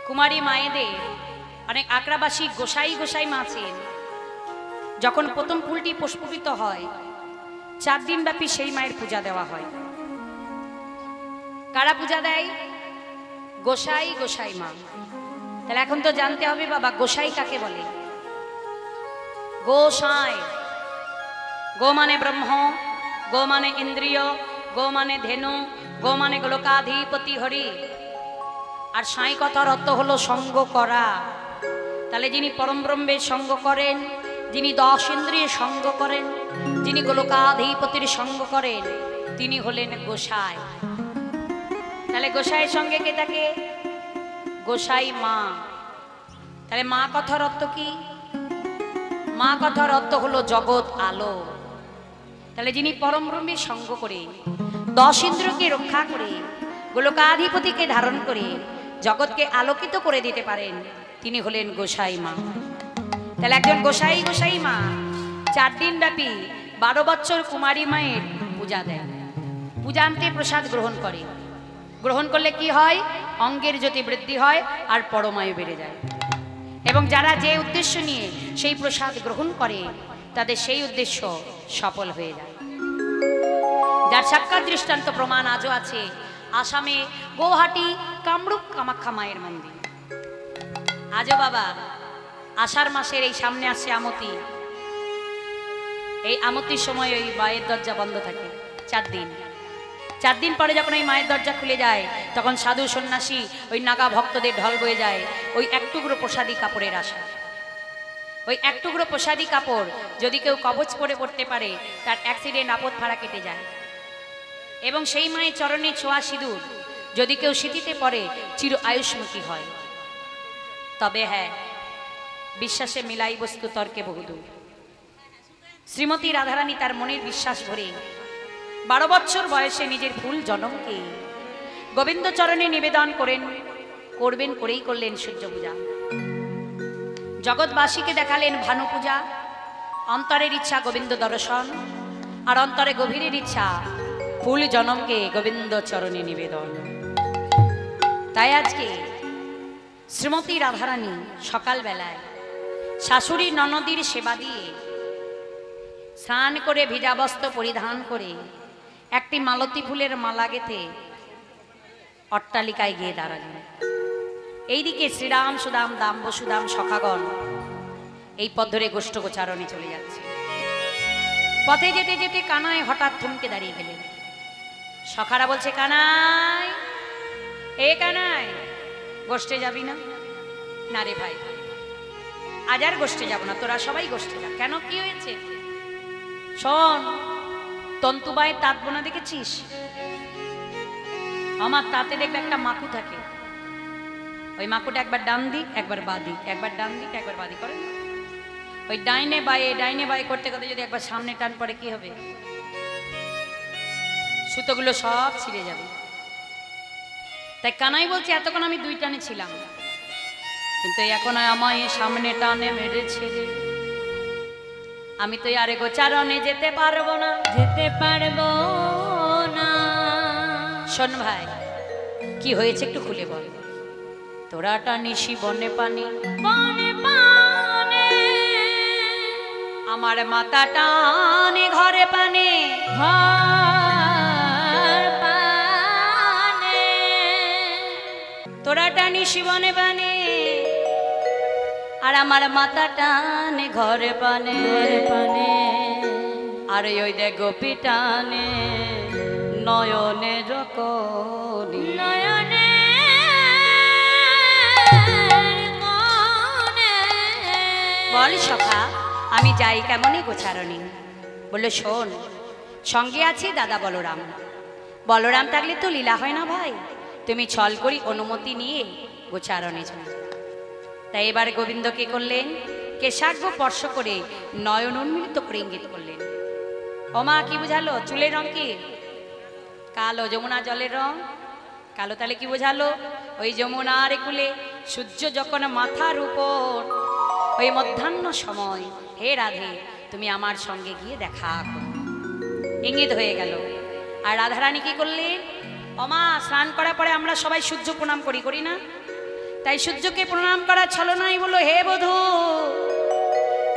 কুমারী মায়েদের অনেক আক্রাবাসী গোসাই গোসাই মা আছেন। যখন প্রথম ফুলটি পুষ্পিত হয় 4 দিন ব্যাপী সেই মায়ের পূজা দেওয়া হয়। কারা পূজা দেয়? গোসাই গোসাই মা। তাহলে এখন তো জানতে হবে বাবা গোসাই কাকে বলে। গোসাই, গো মানে ব্রহ্ম, গো মানে ইন্দ্রিয়, গো মানে ধেনু, গো মানে গোলকাধিপতি হরি। আর সাই কথার অর্থ হলো সঙ্গ করা। তাহলে যিনি পরম ব্রহ্মের সঙ্গ করেন, যিনি 10 ইন্দ্রিয়ের সঙ্গ করেন, যিনি গোলকাধিপতির সঙ্গ করেন, তিনি হলেন গোসাই। তাহলে গোসাইয়ের সঙ্গে কে থাকে? গোসাই মা। তাহলে মা কথার অর্থ কি? মা কথার অর্থ হলো জগৎ আলো। তাহলে যিনি পরম ব্রহ্মের সঙ্গ করে 10 ইন্দ্রিয়কে রক্ষা করে গোলকাধিপতিকে ধারণ করে জগৎকে আলোকিত করে দিতে পারেন, তিনি হলেন গোসাই মা। তাহলে একজন গোসাই গোসাই মা 4 দিন ব্যাপী 12 বছর কুমারী মায়ের পূজা দেয়। পূজান্তে প্রসাদ গ্রহণ করে। গ্রহণ করলে কি হয়? অঙ্গের জ্যোতি বৃদ্ধি হয় আর পরমায়ু বেড়ে যায়। এবং যারা যে উদ্দেশ্য নিয়ে সেই প্রসাদ গ্রহণ করে তাদের সেই উদ্দেশ্য সফল হয়ে যায়। যার সাক্ষাৎ দৃষ্টান্ত প্রমাণ আজও আছে আসামে গৌহাটি কামরূপ কামাখ্যা মায়ের মন্দির। আজও বাবা আষাঢ় মাসের এই সামনে আসছে আমতি, এই আমতির সময় ওই মায়ের দরজা বন্ধ থাকে 4 দিন। 4 দিন পরে যখন ওই মায়ের দরজা খুলে যায় তখন সাধু সন্ন্যাসী ওই নাগা ভক্তদের ঢল বয়ে যায় ওই 1 টুকরো প্রসাদী কাপড়ের আশা। ওই 1 টুকরো প্রসাদী কাপড় যদি কেউ কবচ পরে পড়তে পারে তার অ্যাক্সিডেন্ট আপদ ভাড়া কেটে যায়। এবং সেই মায়ের চরণে ছোঁয়া সিঁদুর যদি কেউ স্মৃতিতে পড়ে চির আয়ুষ্মতি হয়। তবে হ্যাঁ, বিশ্বাসে মিলাই বস্তু তর্কে বহুদূর। শ্রীমতী রাধারানী তার মনের বিশ্বাস ভরে 12 বছর বয়সে নিজের ফুল জনমকে গোবিন্দ চরণে নিবেদন করেই করলেন সূর্য পূজা। জগৎবাসীকে দেখালেন ভানু পূজা। অন্তরের ইচ্ছা গোবিন্দ দর্শন, আর অন্তরে গভীরের ইচ্ছা ফুল জনমকে গোবিন্দ চরণে নিবেদন। তাই আজকে শ্রীমতী রাধারানী সকালবেলায় শাশুড়ি ননদীর সেবা দিয়ে স্নান করে ভিজা বস্ত্র পরিধান করে একটি মালতী ফুলের মালা গেঁথে অট্টালিকায় গিয়ে দাঁড়ালেন। এইদিকে শ্রীরাম সুদাম দাম বসুদাম সখাগণ এই পথ ধরে গোষ্ঠগোচারণে চলে যাচ্ছে। পথে যেতে যেতে কানাই হঠাৎ থমকে দাঁড়িয়ে গেলেন। সখারা বলছে, কানাই, এ কানাই, গোষ্ঠে যাবি না? না রে ভাই, আজ আর গোষ্ঠে যাব না, তোরা সবাই গোষ্ঠে যা। কেন, কি হয়েছে? শোন, তন্তুবায় তাঁত বোনা দেখেছিস? আমার তাঁতে দেখবে একটা মাকু থাকে। ওই মাকুটা একবার ডান দিক একবার বাঁ দিক, একবার ডান দিক একবার বাঁ দিক করে। ওই ডাইনে বায়ে করতে করতে যদি একবার সামনে টান পড়ে কি হবে? সুতোগুলো সব ছিঁড়ে যাবে। তাই কানাই বলছে, এতক্ষণ আমি 2 টানে ছিলাম, কিন্তু এখন আমায় সামনে টানে মেরেছে। আমি তো আর গোচারণে যেতে পারবো না। শোন ভাই, কি হয়েছে একটু খুলে বল। তোরা টানিসি বনে পানি, আমার মাথা টানে ঘরে পানে, তোরা টানিসি বনে পানে, আর আমার মাথা টানে ঘরে পানে। আর ওই দেখ গোপী টানে নয়নে রকনি, নয়নে বল সখা, আমি যাই কেমনই গোচারণী? বললো, শোন, সঙ্গে আছে দাদা বলরাম। বলরাম থাকলে তো লীলা হয় না ভাই, তুমি ছল করি অনুমতি নিয়ে গোচারণে যাও। তাই এবার গোবিন্দ কি করলেন? কেশাগ্র স্পর্শ করে নয়ন উন্মিলিত করে ইঙ্গিত করলেন। ও মা, কি বুঝালো? চুলের রং কি কালো, যমুনা জলের রং কালো। তাহলে কি বোঝালো? ওই যমুনার কুলে সূর্য যখন মাথার উপর, ওই মধ্যাহ্ন সময়, হে রাধে, তুমি আমার সঙ্গে গিয়ে দেখা করো। ইঙ্গিত হয়ে গেল। আর রাধারানী কি করলেন? ও মা, স্নান করার পরে আমরা সবাই সূর্য প্রণাম করি না? তাই সূর্যকে প্রণাম করা ছলনাই বলো, হে বধূ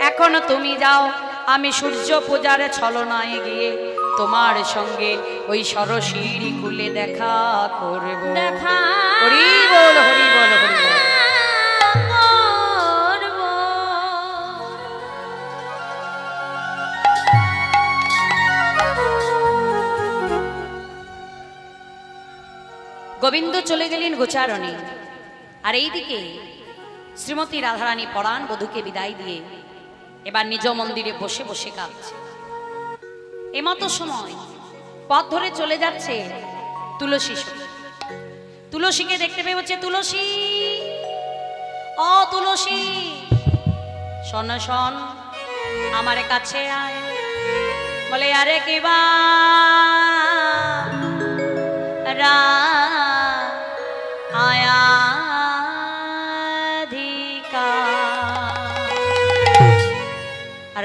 এখনো তুমি যাও, আমি সূর্য পূজার ছলনায় গিয়ে তোমার সঙ্গে ওই সরসীর কূলে দেখা করব। দেখা হরি বল হরি বল হরি বল। গোবিন্দ চলে গেলেন গোচারণে, আর এইদিকে শ্রীমতী রাধারানী পরাণ বধূকে বিদায় দিয়ে এবার নিজ মন্দিরে বসে বসে কাঁদছে। এমতো সময় পথ ধরে চলে যাচ্ছে তুলসী। তুলসীকে দেখতে পেয়ে বলছে, তুলসী ও তুলসী, শোন শোন আমার কাছে আয়। বলে আরে কিবা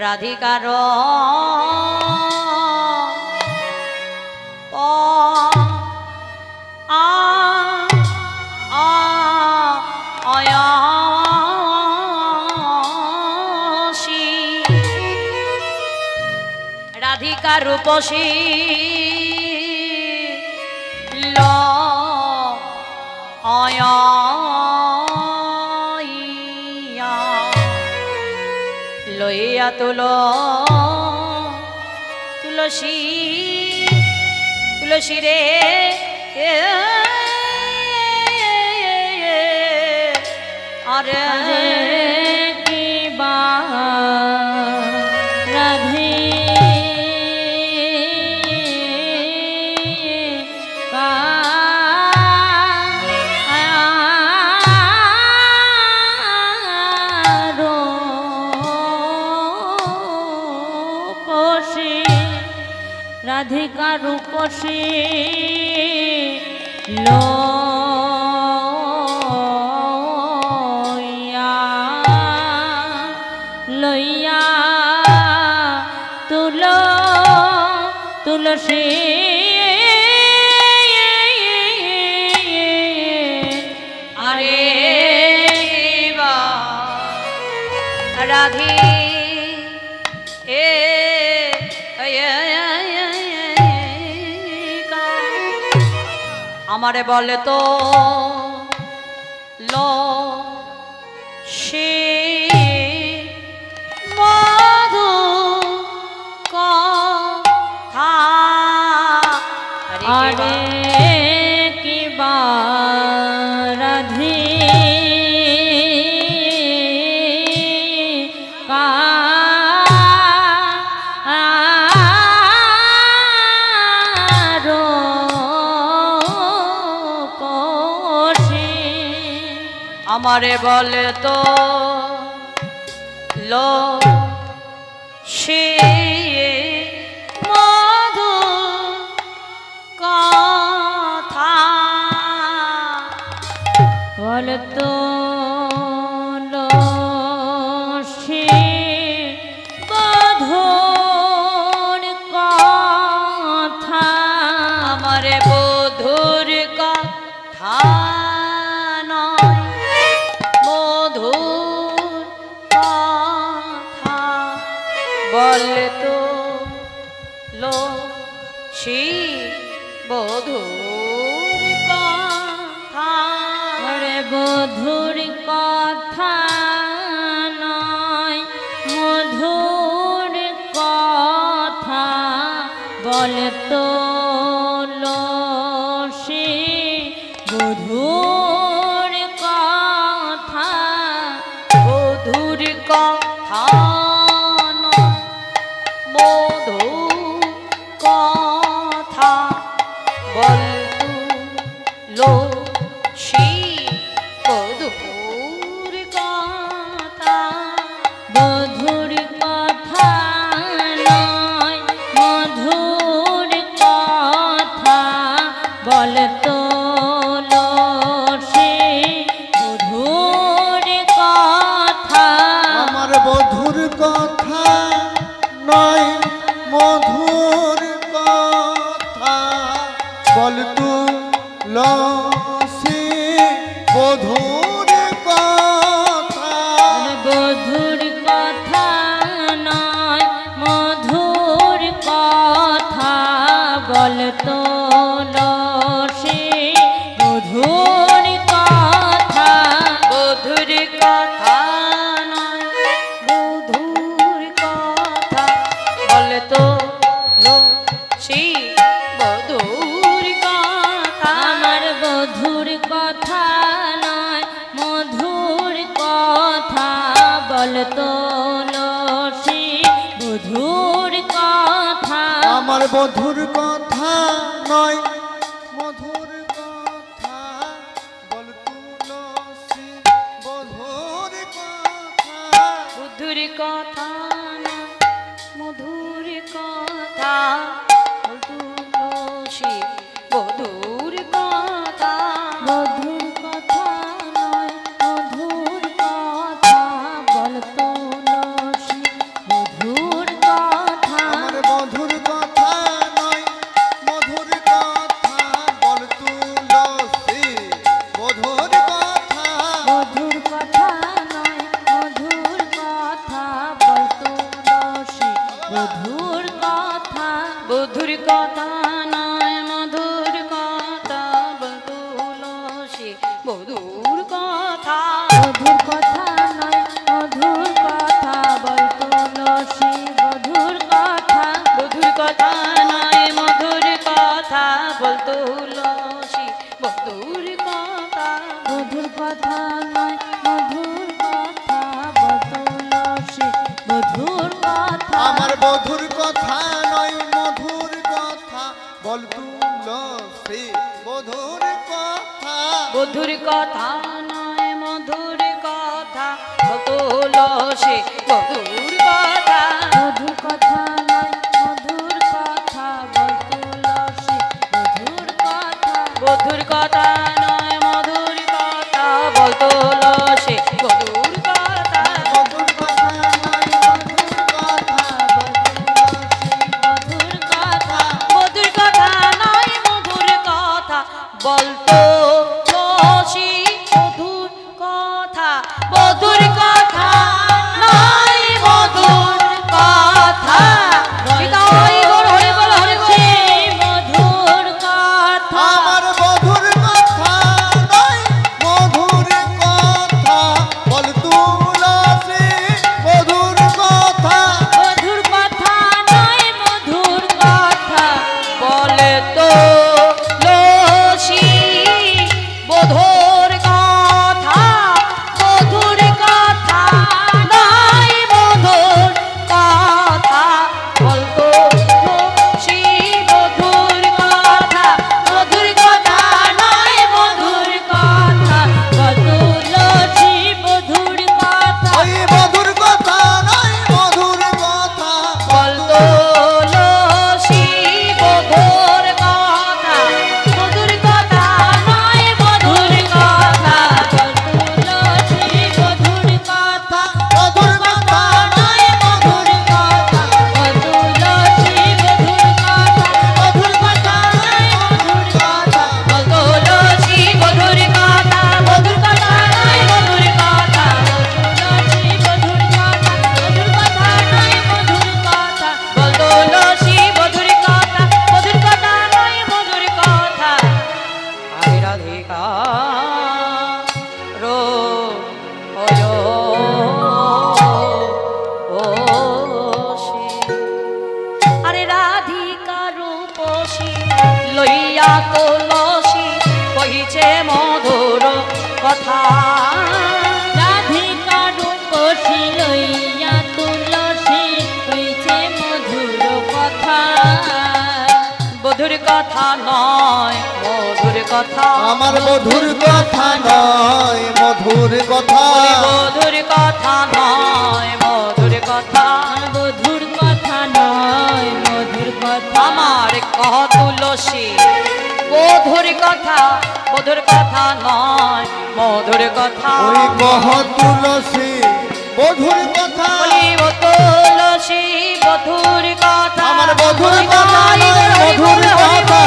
রাধিকার রাধিকা রূপসী লইয়া তুলসী তুলসী রে আরে কি বা রাধে রাধিকা রূপসী লইয়া তুলসী আরে রাধি আমারে বলে তো লো সে মধু কথা আরে কি বা রাধে আমারে বলে তো লো সে মধু কথা বলে তো লো সে মধুর কথা আমারে বধুর কথা বলে তো লো সে বধুর কথা রে বধুর কথা নয় মধুর কথা বলে তো লো সে বধুর কথা বধুর কথা মধু কথা বল লো সে বধুর কথা বধুর কথা নয় মধুর কথা বল তো লো সে বধুর কথা আমার বধুর আমার বধুর কথা নয় মধুর কথা বল তুলসী বধুর কথা বুদ্ধুর কথা না মধুর কথা বল তুলসী বধুর কথা মধুর কথা নয় মধুর কথা বল তুলসী মধুর কথা আমার বধুর কথা নয় মধুর কথা বল তুলসী বধুর কথা মধুর কথা নয় মধুর কথা বল তুলসী মধুর কথা বধুর কথা নয় মধুর কথা বল তুলসী বধুর কথা মধুর কথা নয় মধুর কথা বল তুলসী মধুর কথা বধুর কথা নয় মধুর কথা বল তুলসী বধুর কথা মধুর কথা নয় মধুর কথা বল তুলসী মধুর কথা আমার বধুর কথা নয় মধুর কথা বল তুলসী বধুর কথা বধুর কথা নয় মধুর কথা বল তুলসী বধুর কথা মধুর কথা নয় মধুর কথা বল তুলসী মধুর কথা বধুর কথা নয় মধুর কথা বল তুলসী বধুর কথা মধুর কথা নয় মধুর কথা মধুর কথা মধুর কথা নয় মধুর কথা বল তুলসী মধুর কথা মধুর কথা নয় মধুর কথা হৃদয় গৌর হরি বল হরি বল মধুর কথা আমার বধুর কথা নয় মধুর কথা বল তুলসী মধুর কথা মধুর কথা নয় মধুর কথা বলে তো লসি বধুর কথা মধুর কথা নাই মধুর কথা বলতো লসি বধুর কথা মধুর কথা নাই মধুর কথা বল তুলসী মধুর কথা ওই মধুর কথা নয় মধুর কথা বলতো লসি বধুর কথা মধুর কথা নয় মধুর কথা তুলসী মধুর কথা মধুর কথা নয় মধুর কথা তুলসী মধুর কথা মধুর কথা নয় মধুর কথা বলতো লসি বধুর কথা মধুর কথা নয় মধুর কথা তুলসী মধুর কথা মধুর কথা নয় মধুর কথা বলতো লসি বধুর কথা মধুর কথা নয় মধুর কথা আরে রাধিকা রো ওয় ও সে আরে রাধিকা রূপসী লইয়া তুলসী কহিছে মধুর কথা রাধিকা রূপসী লইয়া তুলসী কইছে মধুর কথা বধুর কথা নয় মধুর কথা আমার মধুর কথা নয় মধুর কথা বলি বধুর কথা নয় মধুর কথা মধুর কথা নয় মধুর কথা আমার কহ তুলসী বধুর কথা বধুর কথা নয় মধুর কথা ওই কহ তুলসী মধুর কথা বলি ও তুলসী বধুর কথা আমার মধুর কথা নয় মধুর কথা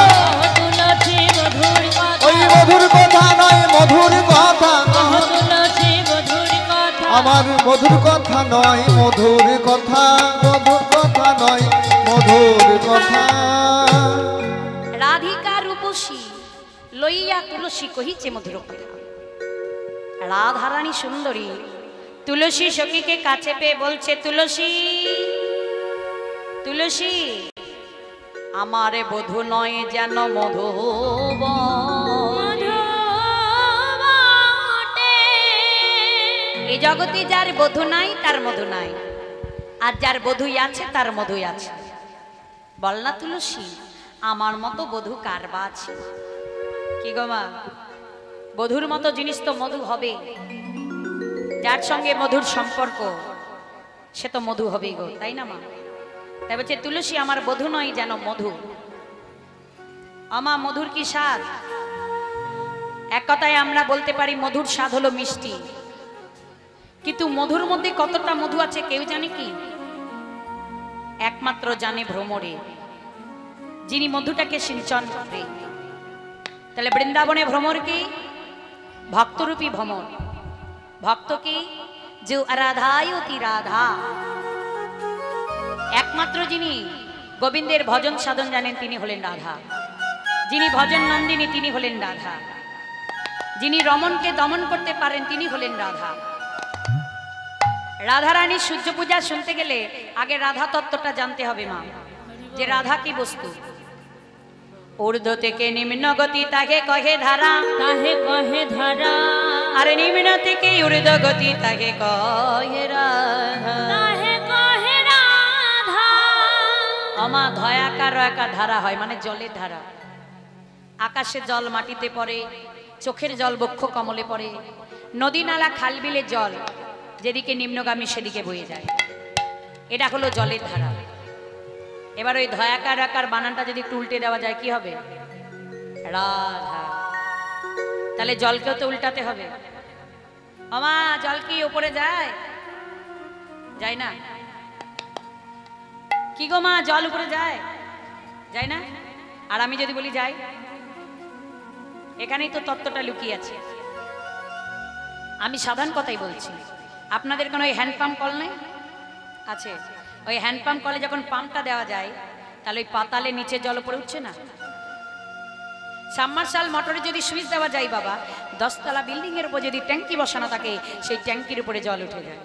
তুলসী মধুর কথা ওই মধুর কথা নয় মধুর কথা তুলসী মধুর কথা আমার মধুর কথা নয় মধুর কথা মধুর কথা নয় মধুর কথা রাধিকা রূপসী লইয়া তুলসী কহিছে মধুর কথা রাধারানী সুন্দরী তুলসী সখীকে কাছে পেয়ে বলছে তুলসী তুলসী আমারে বধূ নয় যেন মধুবন এই জগতে যার বধূ নাই তার মধু নাই আর যার বধূই আছে তার মধুই আছে বল না তুলসী, আমার মতো বধূ কার বা আছে? কি গো মা, বধূর মতো জিনিস তো মধু হবে, যার সঙ্গে মধুর সম্পর্ক সে তো মধু হবেই গো, তাই না মা? তাই বলছে তুলসী আমার বধূ নয় যেন মধু। আমা মধুর কি স্বাদ? এক কথায় আমরা বলতে পারি মধুর স্বাদ হলো মিষ্টি, কিন্তু মধুর মধ্যে কতটা মধু আছে কেউ জানে কি? একমাত্র জানে ভ্রমরে, যিনি মধুটাকে সিঞ্চন করে। তাহলে বৃন্দাবনে ভ্রমর কি? ভক্তরূপী ভ্রমর। ভক্ত কি? যে আরাধায়তি রাধা। একমাত্র যিনি গোবিন্দের ভজন সাধন জানেন তিনি হলেন রাধা। যিনি ভজন নন্দিনী তিনি হলেন রাধা। যিনি রমণকে দমন করতে পারেন তিনি হলেন রাধা। রাধারানী সূর্য পূজা শুনতে গেলে আগে রাধা তত্ত্বটা জানতে হবে মা, যে রাধা কি বস্তু। ঊর্ধ্ব থেকে নিম্ন গতি তাকে কহে ধারা, তাহে কহে ধারা, আর নিম্ন থেকে ঊর্ধ্ব গতি তাকে কহে রাধা। তাহে কহে রাধা। আমা ধয়াকার একা ধারা হয়, মানে জলের ধারা। আকাশে জল মাটিতে পড়ে, চোখের জল বক্ষ কমলে পড়ে, নদী নালা খাল বিলের জল যেদিকে নিম্নগামী সেদিকে বয়ে যায়, এটা হলো জলের ধারা। এবার ওই ধয়াকার আকার বানানটা যদি একটু উল্টে দেওয়া যায় কি হবে? রাধা। তাহলে জলকেও তো উল্টাতে হবে। আমা জল কি উপরে যায়? যায় না। কি গো মা, জল উপরে যায়? যায় না। আর আমি যদি বলি যাই, এখানেই তো তত্ত্বটা লুকিয়ে আছে। আমি সাধারণ কথাই বলছি। আপনাদের কোনো ওই হ্যান্ডপাম্প কল নেই? আছে। ওই হ্যান্ডপাম্প কলে যখন পাম্পটা দেওয়া যায় তাহলে ওই পাতালে নিচে জল উপরে উঠছে না? সাবমার্শাল মোটরে যদি সুইচ দেওয়া যায় বাবা, 10 তলা বিল্ডিং এর উপর যদি ট্যাঙ্কি বসানো থাকে সেই ট্যাঙ্কির উপরে জল উঠে যায়।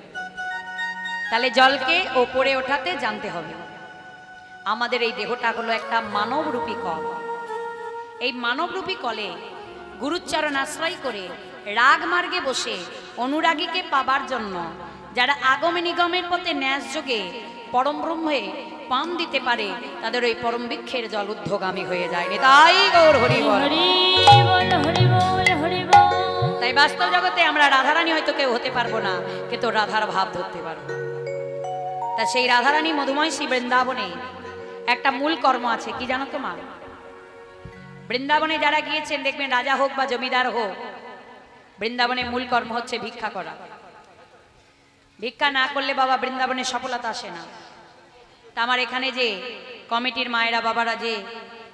তাহলে জলকে ওপরে ওঠাতে জানতে হবে। আমাদের এই দেহটা হলো একটা মানবরূপী কল। এই মানবরূপী কলে গুরুচরণ আশ্রয় করে রাগ মার্গে বসে অনুরাগীকে পাবার জন্য যারা আগমে নিগমের পথে ন্যাস যোগে পরম ব্রহ্মে পাম দিতে পারে, তাদের ওই পরম বৃক্ষের জল ঊর্ধ্বগামী হয়ে যায়। তাই গৌর হরি বল। হরি বল, হরি বল, হরি বল। তাই বাস্তব জগতে আমরা রাধারানী হয়তো কেউ হতে পারবো না, কিন্তু রাধার ভাব ধরতে পারবো। তা সেই রাধারানী মধুময় শ্রী বৃন্দাবনে একটা মূল কর্ম আছে, কি জানো তো মা? বৃন্দাবনে যারা গিয়েছেন দেখবেন, রাজা হোক বা জমিদার হোক, বৃন্দাবনে মূল কর্ম হচ্ছে ভিক্ষা করা। ভিক্ষা না করলে বাবা বৃন্দাবনে সফলতা আসে না। তা আমার এখানে যে কমিটির মায়েরা বাবারা যে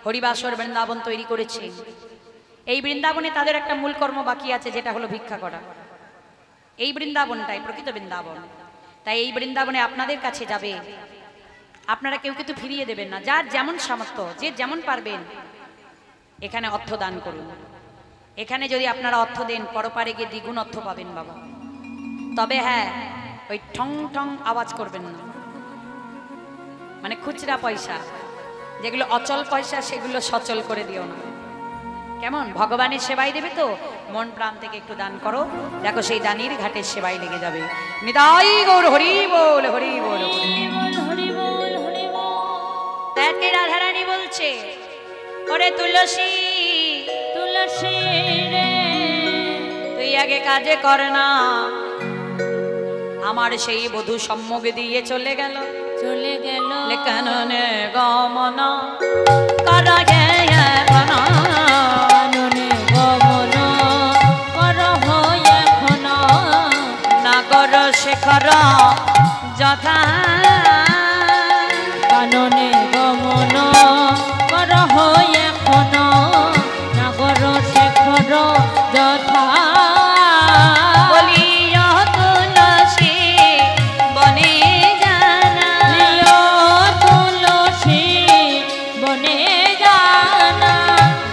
হরিবাসর বৃন্দাবন তৈরি করেছে, এই বৃন্দাবনে তাদের একটা মূল কর্ম বাকি আছে, যেটা হলো ভিক্ষা করা। এই বৃন্দাবনটাই প্রকৃত বৃন্দাবন। তাই এই বৃন্দাবনে আপনাদের কাছে যাবে, আপনারা কেউ কিন্তু ফিরিয়ে দেবেন না। যার যেমন সামর্থ্য, যে যেমন পারবেন এখানে অর্থ দান করুন। এখানে যদি আপনারা অর্থ দেন, পরপারে গিয়ে দ্বিগুণ অর্থ পাবেন বাবা। তবে হ্যাঁ, ওই ঠং ঠং আওয়াজ করবেন না, মানে খুচরা পয়সা, যেগুলো অচল পয়সা সেগুলো সচল করে দিও না। কেমন? ভগবানের সেবাই দেবে তো মন প্রাণ থেকে একটু দান করো, দেখো সেই দানির ঘাটের সেবাই লেগে যাবে। নিতাই গৌর হরি বল, হরি বল, হরি বল, হরি বল। তাকে রাধারানী বলছে, ওরে তুলসী, তুলসী রে, তুই আগে কাজে কর না। আমার সেই বধূ সম্মুখ দিয়ে চলে গেল, চলে গেল কাননে গমন কর গে এখন, কাননে গমন কর হয় এখন, নাগর শেখর যথা, কাননে গমন কর হয় এখন, নাগর শেখর যথা। বলিয়া তুলসী বনে জানা, তুলসী বনে জানা,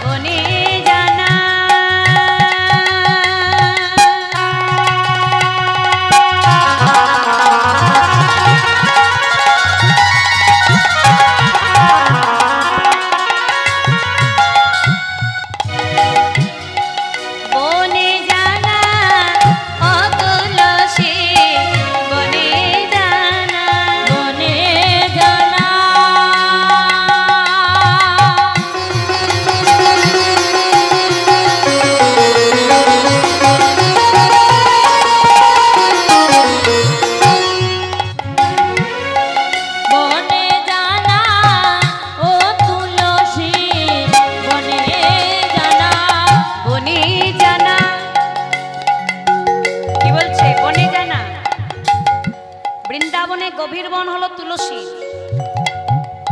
বনে জানা। বনে জানা বৃন্দাবনে গভীর বন হলো তুলসী,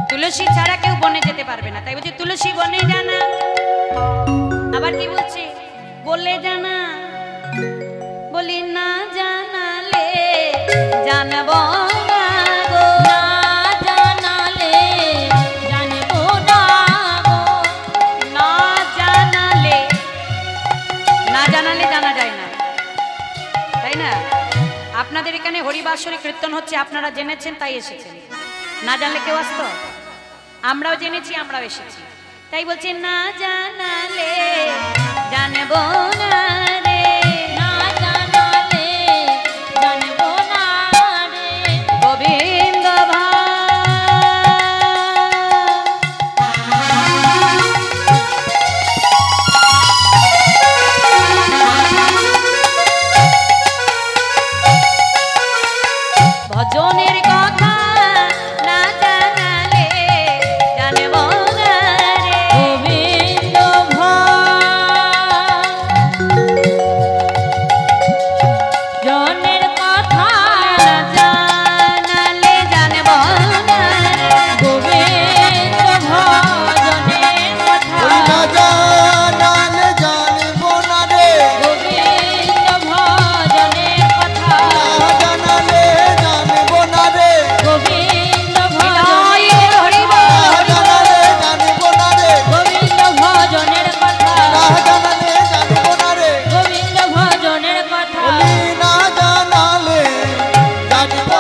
তুলসী ছাড়া কেউ বনে যেতে পারবে না, তাই বলছে তুলসী বনে জানা। আবার কি বলছে, বলে জানা, বলি না জানালে জানব না গো, না জানালে জানবো না গো। না জানালে, না জানালে জানা যায় না, তাই না? আপনাদের এখানে হরিবাসরী কীর্তন হচ্ছে, আপনারা জেনেছেন তাই এসেছেন, না জানলে কেউ আসতো? আমরাও জেনেছি, আমরাও এসেছি, তাই বলছি না জানালে জানবো না রে, না জানালে জানবো না রে। গোবিন্দ ভজনের কথা না জানালে জানবো না রে, গোবিন্দ ভজনের কথা না জানালে জানবো না রে, গোবিন্দ ভজনের কথা ওই না জানালে জানবো না রে, গোবিন্দ ভজনের কথা না জানালে জানবো না রে, গোবিন্দ হরি ভজনের হরি না বল, জানালে জানবো না রে, গোবিন্দ ভজনের কথা না জানালে জানবো না রে, গোবিন্দ ভজনের কথা বলি না জানালে জানবো।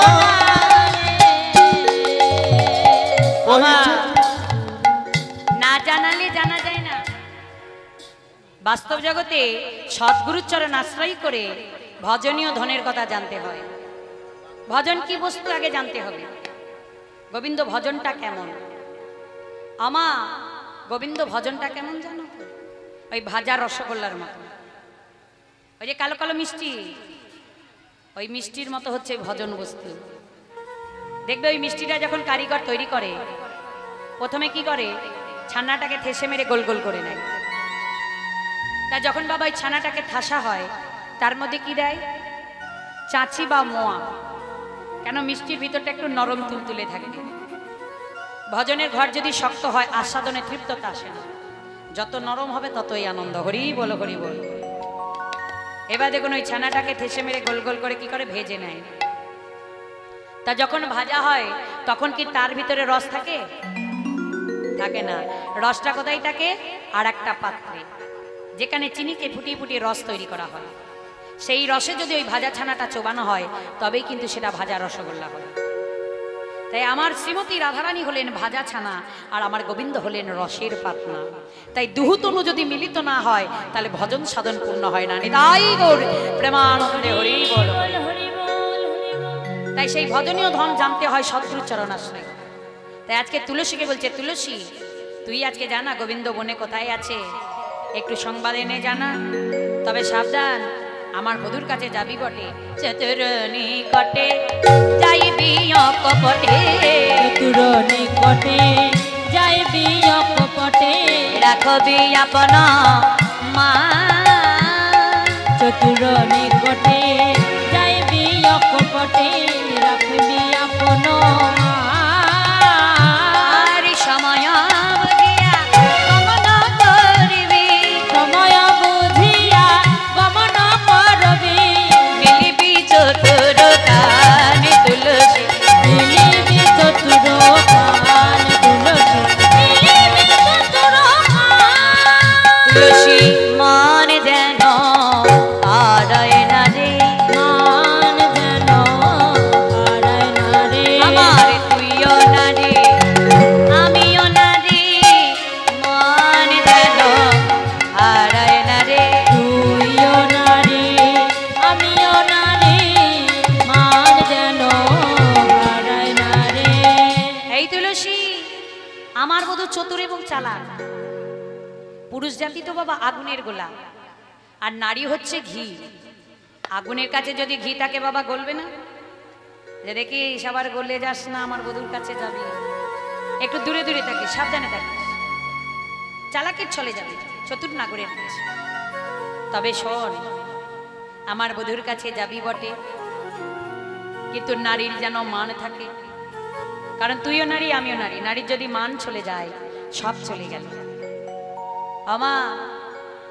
ওমা, না জানালে জানা যায় না। বাস্তব জগতে সদ্গুরুর চরণ আশ্রয় করে ভজনীয় ধনের কথা জানতে হয়। ভজন কি বস্তু আগে জানতে হবে, গোবিন্দ ভজনটা কেমন। আমা, গোবিন্দ ভজনটা কেমন জানো তো? ওই ভাজা রসগোল্লার মতো, ওই যে কালো কালো মিষ্টি, ওই মিষ্টির মতো হচ্ছে ভজন বস্তু। দেখবে ওই মিষ্টিটা যখন কারিগর তৈরি করে, প্রথমে কি করে, ছানাটাকে ঠেসে মেরে গোল গোল করে নেয়। তা যখন বাবা ওই ছানাটাকে ঠাসা হয়, তার মধ্যে কি দেয়, চাঁচি বা মোয়া, কেন মিষ্টির ভিতরটা একটু নরম তুলতুলে থাকে। ভজনের ঘর যদি শক্ত হয়, আস্বাদনে তৃপ্ততা আসে না, যত নরম হবে ততই আনন্দ। হরি বল, হরি বল। এবার দেখুন ওই ছানাটাকে ঠেসে মেরে গোল গোল করে কি করে ভেজে নেয়। তা যখন ভাজা হয় তখন কি তার ভিতরে রস থাকে? থাকে না। রসটা কোথায় থাকে? আর একটা পাত্রে, যেখানে চিনিকে ফুটিয়ে ফুটিয়ে রস তৈরি করা হয়। সেই রসে যদি ওই ভাজা ছানাটা চোবানো হয়, তবেই কিন্তু সেটা ভাজা রসগোল্লা হয়। তাই আমার শ্রীমতী রাধারানী হলেন ভাজা ছানা, আর আমার গোবিন্দ হলেন রসের পাতনা। তাই দুহুতনু যদি মিলিত না হয়, তাহলে ভজন সাধন পূর্ণ হয় না। নিতাই গৌর প্রেমানন্দে হরি বল। হরি বল, হরি বল। তাই সেই ভজনীয় ধন জানতে হয় সদ্গুরু চরণাশ্রয়। তাই আজকে তুলসীকে বলছে, তুলসী তুই আজকে জানা গোবিন্দ বনে কোথায় আছে, একটু সংবাদ এনে জানা। তবে সাবধান, আমার বধূর কাছে যাবি বটে, চতুর নিকটে যাইবি অকপটে, চতুর নিকটে যাইবি অকপটে, রাখবি আপন মা। চতুর নিকটে যাইবি অকপটে, রাখবি আপন মা। আর সময় বুঝিয়া গমন করিবি, সময় বুঝিয়া গমন করবি, মিলিবি চতুর কানে তুলসী, মিলিবি চতুর কান তুলসী, মিলিবি চতুর কান। তুলসী মান যেন হারায় না রে, মান যেন হারায় না রে, আমার তুইও না রে, আমিও না রে, মান যেন হারায় না রে। তুইও না রে, আমিও না রে, মান যেন হারায় না রে। এই তুলসী, আমার বধূ চতুর এবং চালাক। পুরুষ জাতি তো বাবা আগুনের গোলা, আর নারী হচ্ছে ঘি। আগুনের কাছে যদি ঘি থাকে বাবা গলবে না, যে দেখি সবার গলে যাস না, আমার বধূর কাছে যাবি, একটু দূরে দূরে থাকিস, সাবধানে থাকিস, চালাকের চলে যাবে, চতুর নাগরের কাছে। তবে শোন, আমার বধূর কাছে যাবি বটে, কিন্তু নারীর যেন মান থাকে, কারণ তুইও নারী আমিও নারী। নারীর যদি মান চলে যায় সব চলে গেল। আমা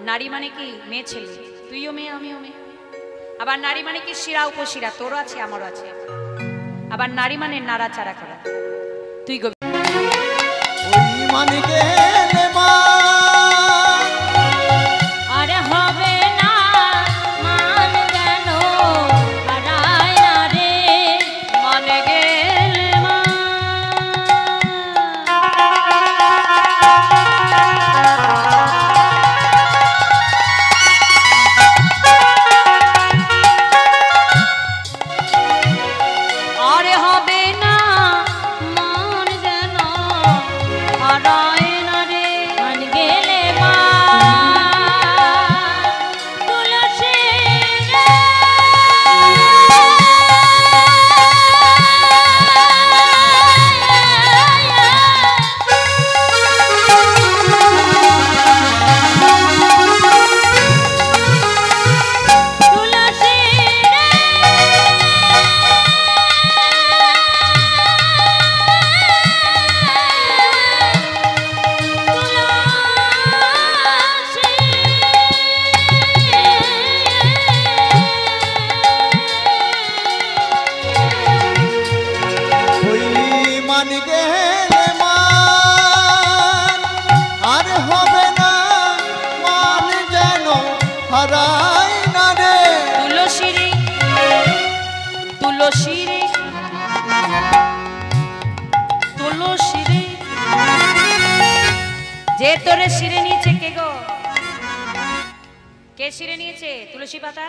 নারী মানে কি মেয়ে ছেলে, তুইও মেয়ে আমিও মেয়ে। আবার নারী মানে কি শিরা উপশিরা, তোরও আছে আমারও আছে। আবার নারী মানে নাড়াচাড়া করা। তুই ওই মান গেলে মান, আরে হবে না মান যেন হারায় না রে, মানে গেলে আরে হবে না মান যেন হারায় না রে। মান গেলে মা তুলসী রে, তুলসী রে, ওই মান গেলে মান, আর হবে না মান যেন হারায় না রে। তুলসী রে, তুলসী রে, তুলসী রে, যে তোরে শিরে নিয়েছে কে গো? কে শিরে নিয়েছে তুলসী পাতা?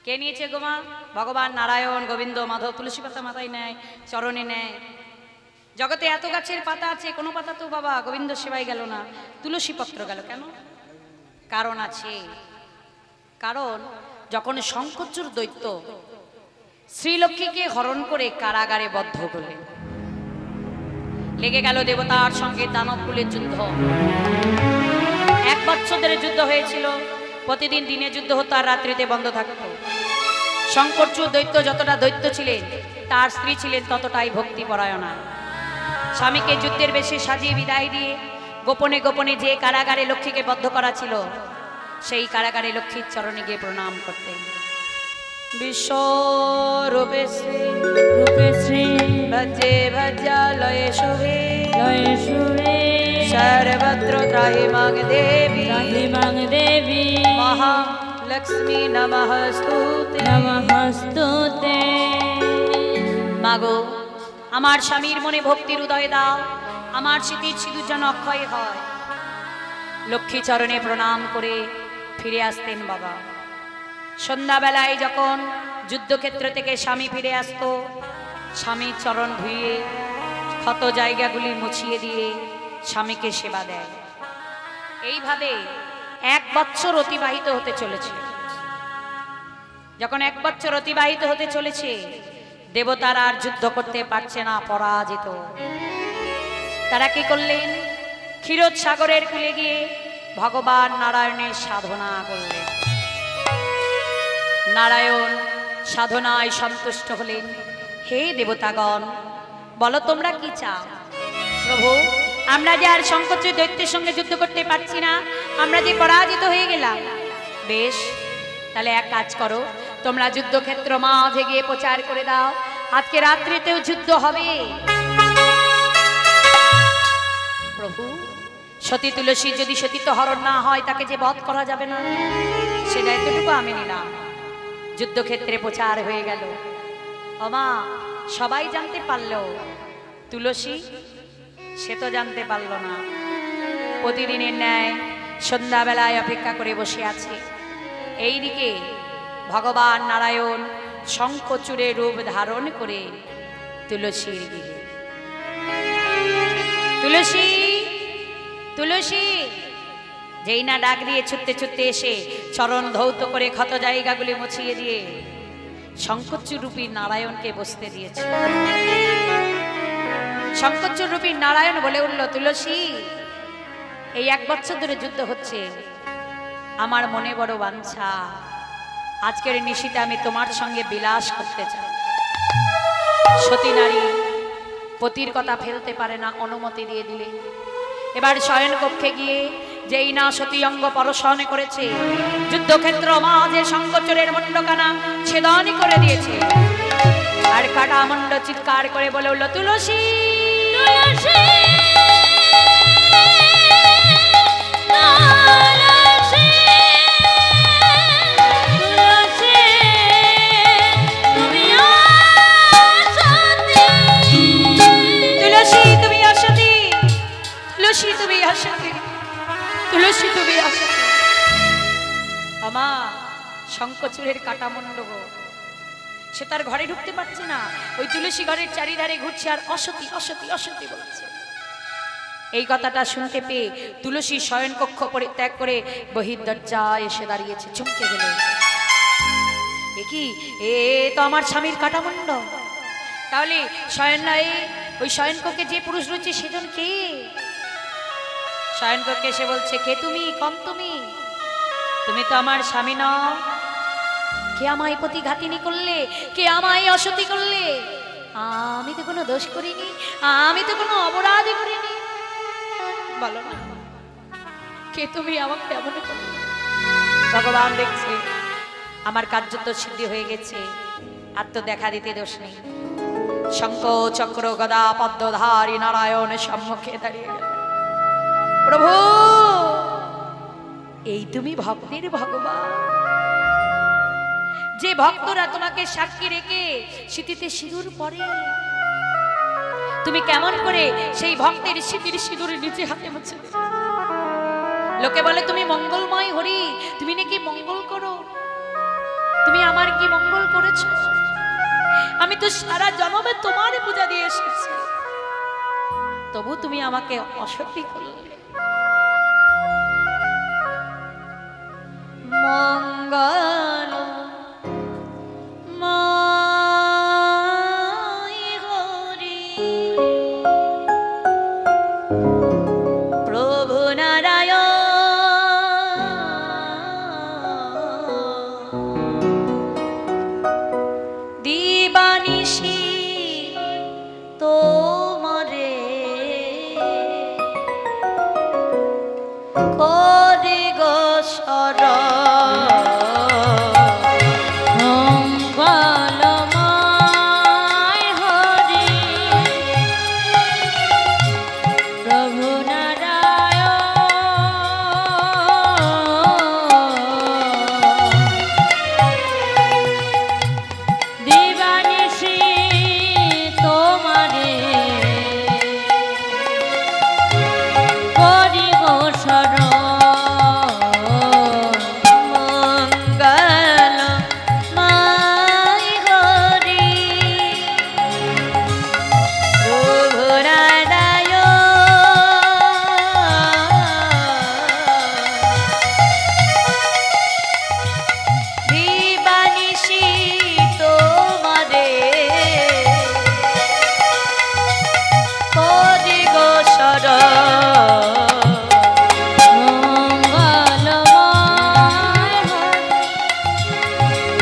কে নিয়েছে গো মা? ভগবান নারায়ণ, গোবিন্দ, মাধব তুলসী পাতা মাথায় নেয়, চরণে নেয়। জগতে এত গাছের পাতা আছে, কোনো পাতা তো বাবা গোবিন্দ সেবায় গেল না, তুলসী পত্র গেল কেন? কারণ আছে। কারণ যখন শঙ্খচূড় দৈত্য শ্রীলক্ষ্মীকে হরণ করে কারাগারে বদ্ধ করলেন, লেগে গেল দেবতার সঙ্গে দানবকুলের যুদ্ধ। 1 বছর ধরে যুদ্ধ হয়েছিল, প্রতিদিন দিনে যুদ্ধ হতো আর রাত্রিতে বন্ধ থাকতো। শঙ্করচূড় দৈত্য যতটা দৈত্য ছিলেন, তার স্ত্রী ছিলেন ততটাই ভক্তিপরায়ণা। স্বামীকে যুদ্ধের বেশে সাজিয়ে বিদায় দিয়ে গোপনে গোপনে যে কারাগারে লক্ষ্মীকে বদ্ধ করা ছিল, সেই কারাগারে লক্ষ্মীর চরণে গিয়ে প্রণাম করতেন। বিশ্বরূপে শ্রী রূপে শ্রী ভজে ভজ্রালয়ে শুভে লয়ে সুরে, সর্বত্র ত্রাহি মাং দেবী রাধিমাং দেবী মহালক্ষ্মী নমস্তুতে। নমস্তুতে। মাগো, আমার স্বামীর মনে ভক্তির উদয় দাও, আমার স্মৃতির সিঁদুর যেন অক্ষয় হয়। লক্ষ্মী চরণে প্রণাম করে ফিরে আসতেন বাবা। সন্ধ্যাবেলায় যখন যুদ্ধক্ষেত্র থেকে স্বামী ফিরে আসতো, স্বামীর চরণ ধুয়ে ক্ষত জায়গাগুলি মুছিয়ে দিয়ে স্বামীকে সেবা দেয়। এইভাবে 1 বছর অতিবাহিত হতে চলেছে। যখন 1 বছর অতিবাহিত হতে চলেছে, দেবতারা আর যুদ্ধ করতে পারছে না, পরাজিত। তারা কি করলেন? ক্ষীরোদ সাগরের কূলে গিয়ে ভগবান নারায়ণের সাধনা করলেন। নারায়ণ সাধনায় সন্তুষ্ট হলেন। হে দেবতাগণ, বলো তোমরা কি চাও? প্রভু, আমরা যে আর শঙ্করচূড় দৈত্যের সঙ্গে যুদ্ধ করতে পারছি না, আমরা যে পরাজিত হয়ে গেলাম। বেশ, তাহলে এক কাজ করো, তোমরা যুদ্ধক্ষেত্র মাঝে গিয়ে প্রচার করে দাও, আজকে রাত্রিতেও যুদ্ধ হবে। প্রভু, সতী তুলসী যদি সতীত্ব হরণ না হয়, তাকে যে বধ করা যাবে না, সে দায়িত্বটুকু আমি নিলাম। যুদ্ধক্ষেত্রে প্রচার হয়ে গেল। ওমা, সবাই জানতে পারলো, তুলসী সে তো জানতে পারল না। প্রতিদিনের ন্যায় সন্ধ্যাবেলায় অপেক্ষা করে বসে আছে। এইদিকে ভগবান নারায়ণ শঙ্খচূড়ের রূপ ধারণ করে তুলসীর গৃহে। তুলসী, তুলসী, যেই না ডাক দিয়ে ছুটতে ছুটতে এসে চরণ ধৌত করে ক্ষত জায়গাগুলি মুছিয়ে দিয়ে শঙ্করচূড় রূপী নারায়ণকে বসতে দিয়েছে। শঙ্করচূড় রূপী নারায়ণ বলে উঠল, তুলসী, এই 1 বছর ধরে যুদ্ধ হচ্ছে, আমার মনে বড় বাঞ্ছা, আজকের নিশিতে আমি তোমার সঙ্গে বিলাস করতে চাই। সতী নারী পতির কথা ফেলতে পারে না, অনুমতি দিয়ে দিলে এবার শয়ন কক্ষে গিয়ে যেই না সতী অঙ্গ পরশনে করেছে, যুদ্ধক্ষেত্র মাঝে শঙ্কচরের মুন্ডকানা ছেদনই করে দিয়েছে। আর কাটা মুন্ড চিৎকার করে বলে উঠল, তুলসী তুলসী তুলসী তুমি আসো। আমা শঙ্কচূড়ের কাটা মুন্ড গো, সে তার ঘরে ঢুকতে পারছে না, ওই তুলসী ঘরের চারিধারে ঘুরছে আর অসতী অসতী অসতী বলছে। এই কথাটা শুনতে পেয়ে তুলসী শয়ন কক্ষ পরিত্যাগ করে বহির্দরজায় এসে দাঁড়িয়েছে, চমকে গেল। এ কি, এ তো আমার স্বামীর কাটা মুন্ড। তাহলে শয়ন নয়, ওই শয়ন কক্ষে যে পুরুষ রয়েছে সেজন কে? শয়ন কক্ষে এসে বলছে, কে তুমি? কম তুমি, তুমি তো আমার স্বামী নও। কে আমায় প্রতিঘাতিনী করলে? কে আমায় অসতী করলে? আমি তো কোনো দোষ করিনি, আমি তো কোনো অপরাধী করিনি। বলো না, কে তুমি? আমাকে এমন করলে? ভগবান দেখছে আমার কার্য তো সিদ্ধি হয়ে গেছে, আর তো দেখা দিতে দোষ নেই। শঙ্খ চক্র গদা পদ্মধারী নারায়ণ সম্মুখে দাঁড়িয়ে গেল। প্রভু, এই তুমি ভক্তের ভগবান, যে ভক্তরা তোমাকে সাক্ষী রেখে স্মৃতিতে সিঁদুর পরে, তুমি কেমন করে সেই ভক্তের স্মৃতির সিঁদুর নিচে হাতে মুছে দেবে? লোকে বলে তুমি মঙ্গলময় হরি, তুমি নাকি মঙ্গল করো। তুমি আমার কি মঙ্গল করেছো? আমি তো সারা জন্মে তোমার পূজা দিয়ে এসেছি, তবু তুমি আমাকে অসতী করলে। মঙ্গল ময় হরি প্রভু নারায়ণ, দিবানিশি তোমারে করে গো শরণ। মঙ্গলময় হরি প্রভু নারায়ণ, দিবানিশি তোমারে করি গো শরণ।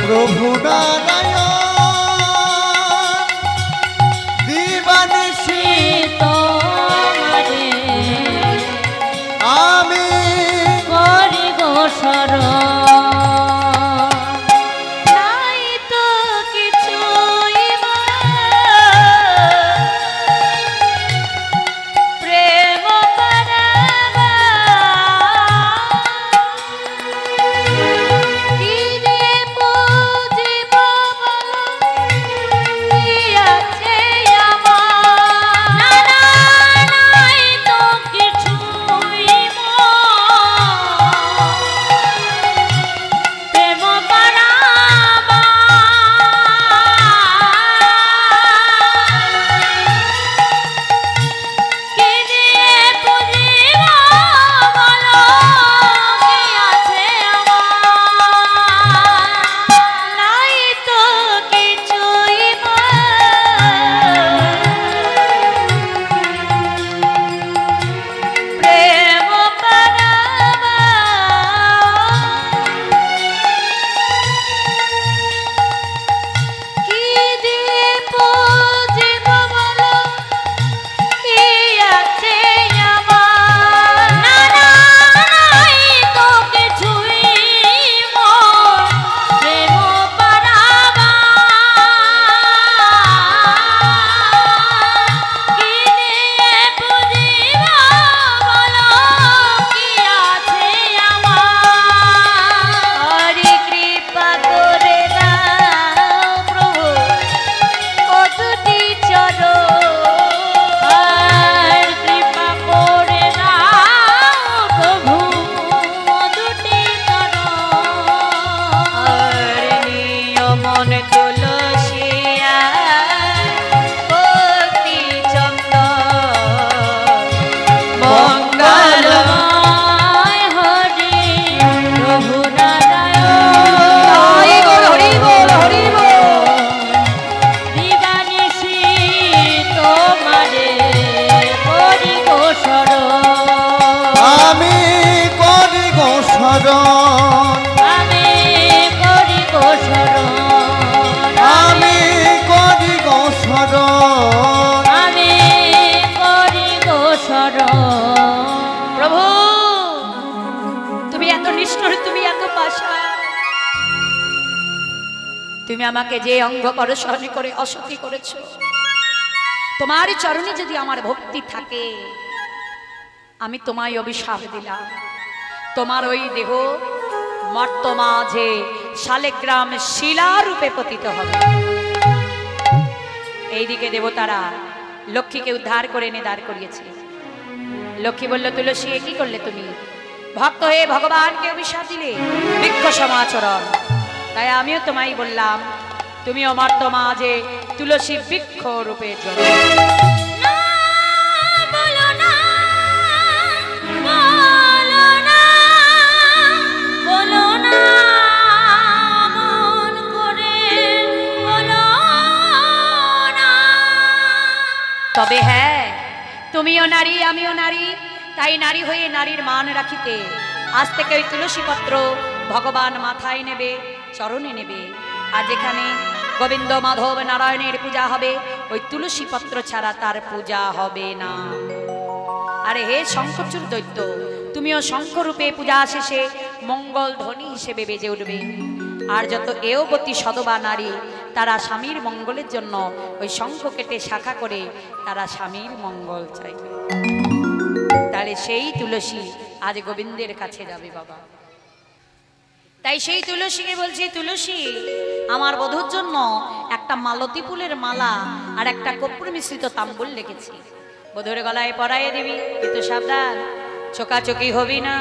প্রভু নারায়ণ দিবানিশি তোমারে আমি করি গো শরণ। নাই তো কিছুই মা, প্রেম পারাবা, কি দিয়ে পুজিব তুমি আমাকে যে অঙ্গ করশন করে অসতী করেছ, তোমার চরণে যদি আমার ভক্তি থাকে, আমি তোমায় অভিশাপ দিলাম, তোমার ওই দেহ মর্ত মাঝে শালেগ্রাম শিলারূপে পতিত হবে। এইদিকে দেবতারা লক্ষ্মীকে উদ্ধার করে এনে দাঁড় করিয়েছে। লক্ষ্মী বলল, তুলসী এ কি করলে তুমি? ভক্ত হয়ে ভগবানকে অভিশাপ দিলে, বৃক্ষ সমাচরণ। তাই আমিও তোমায় বললাম, তুমি অমর্ত মাঝে তুলসী বৃক্ষ রূপে জন্ম। না বলো না, বলো না, বলো না, মন করে বলো না। তবে হ্যাঁ, তুমিও নারী আমিও নারী, তাই নারী হয়ে নারীর মান রাখিতে আজ থেকে ওই তুলসী পত্র ভগবান মাথায় নেবে, চরণে নেবে। আর যেখানে গোবিন্দ মাধব নারায়ণের পূজা হবে, ওই তুলসী পত্র ছাড়া তার পূজা হবে না। আরে হে শঙ্খচূড় দৈত্য, তুমিও শঙ্খরূপে পূজা শেষে মঙ্গল ধ্বনি হিসেবে বেজে উঠবে। আর যত এওবতী সদবা নারী, তারা স্বামীর মঙ্গলের জন্য ওই শঙ্খ কেটে শাখা করে তারা স্বামীর মঙ্গল চাইবে। তাহলে সেই তুলসী আজ গোবিন্দের কাছে যাবে বাবা। তাই সেই তুলসীকে বলছি, তুলসী আমার বধূর জন্য একটা মালতী ফুলের মালা আর একটা কর্পূর মিশ্রিত তাম্বুল লেগেছি, বধূর গলায় পরাইয়ে দিবি, কিন্তু সাবধান, চোকাচোকি হবি না,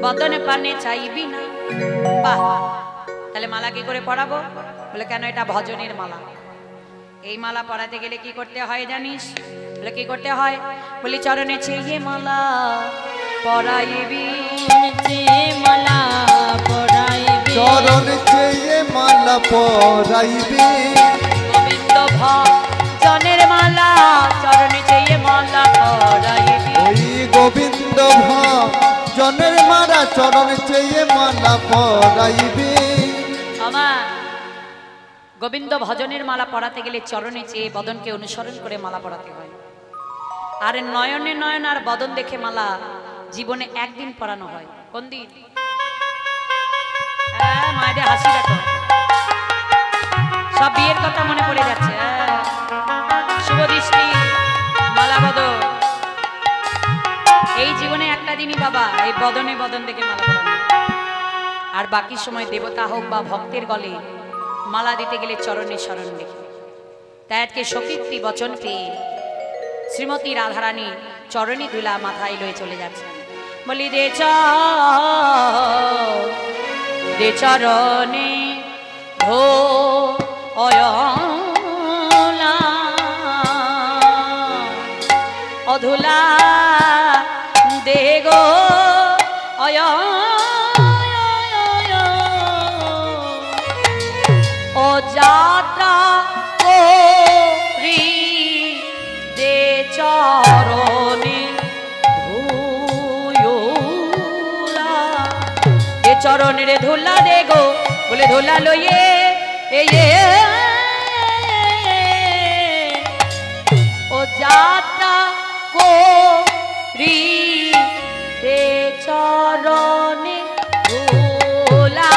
বদনে পানে চাইবি না। বাহ, তাহলে মালা কি করে পরাবো? বলে কেন, এটা ভজনের মালা। এই মালা পরাতে গেলে কি করতে হয় জানিস? বলে কি করতে হয়? বলি চরণে চেয়ে মালা পরাইবি, মালা পরাইবে, চরণ চেয়ে মালা পরাইবে, গোবিন্দ ভজনের মালা চরণে চেয়ে মালা পরাইবি। ওই গোবিন্দ জনের মালা চরণ চেয়ে মালা পরাইবে। আমার গোবিন্দ ভজনের মালা পরাতে গেলে চরণে চেয়ে বদনকে অনুসরণ করে মালা পরাতে হয়। আর নয়নে নয়ন আর বদন দেখে মালা জীবনে একদিন পরানো হয়। কোন দিন? মায়েদের হাসি দেখো, সব বিয়ের কথা মনে পড়ে যাচ্ছে। শুভ দৃষ্টি, মালা বদন, এই জীবনে একটা দিনই বাবা এই বদনে বদন দেখে মালা পরানো। আর বাকি সময় দেবতা হোক বা ভক্তের গলে মালা দিতে গেলে চরণে শরণ দেখে। তাই আজকে সকীর্তি বচন পেয়ে শ্রীমতী রাধারানী চরণী ধুলা মাথায় লয়ে চলে যাচ্ছে। বলি দে চরণে ধো অয়লা অধুলা দে গো অয় ও যাত্রা করি দে চরণে ধুলা, দে চরণে রে ধুলা দে গো, বলে ধুলা লইয়ে ও যাত্রা করি দে চরণে ধুলা,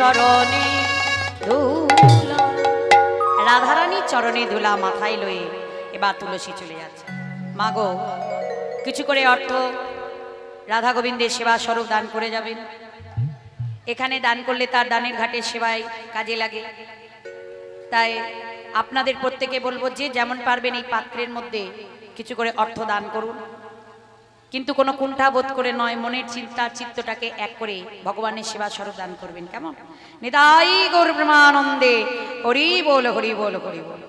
চরণে ধুলা। রাধারানী চরণে ধুলা মাথায় লয়ে এবার তুলসী চলে যাচ্ছে। মাগো কিছু করে অর্থ রাধা গোবিন্দের সেবা স্বরূপ দান করে যাবেন। এখানে দান করলে তার দানের ঘাটে সেবায় কাজে লাগে। তাই আপনাদের প্রত্যেকে বলবো যে যেমন পারবেন এই পাত্রের মধ্যে কিছু করে অর্থ দান করুন, কিন্তু কোনো কুণ্ঠা বোধ করে নয়, মনের চিন্তা চিত্তটাকে এক করে ভগবানের সেবা স্বরূপ দান করবেন। কেমন? নিতাই গৌর ব্রহ্মানন্দে হরি বল হরি বল হরি বল।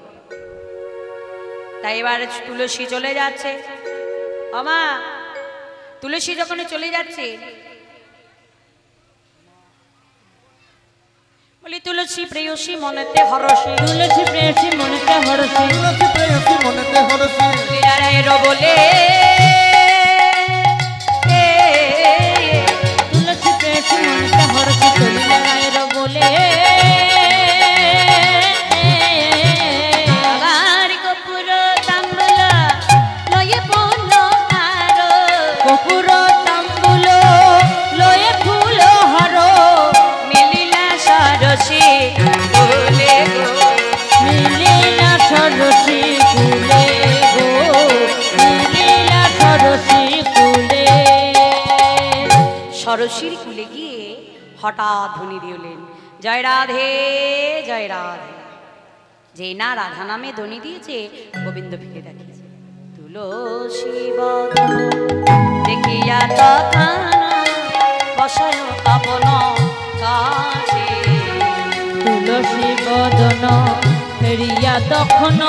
তাই এবার তুলসী চলে যাচ্ছে। আমা তুলসী যখন চলে যাচ্ছে, বলি তুলসী প্রেয়সী মনেতে হরসী, তুলসী প্রেয়সী মনেতে হরসী, তুলসী প্রেয়সী মনেতে হরসী, বলে তুলসী প্রেয়সী মনেতে হরসী, চলিলা রায়ের বলে কপুর তাম্বুল লয়ে ফুল হার, কপুর তাম্বুল লয়ে ফুল হর, মিলিলা সরসী ফুলে গো, মিলিলা সরসী ফুলে গো, মিলিলা সরসী ফুলে। সরসীর কুলে গিয়ে হঠাৎ ধ্বনি দিলেন, জয় রাধে জয় রাধে। যে না রাধা নামে ধ্বনি দিয়েছে, গোবিন্দ ফিরে দেখেছে। তুলসী বদন দেখিয়া তথা বসায় আপন কাছে, তুলসী বদন ফেরিয়া তখন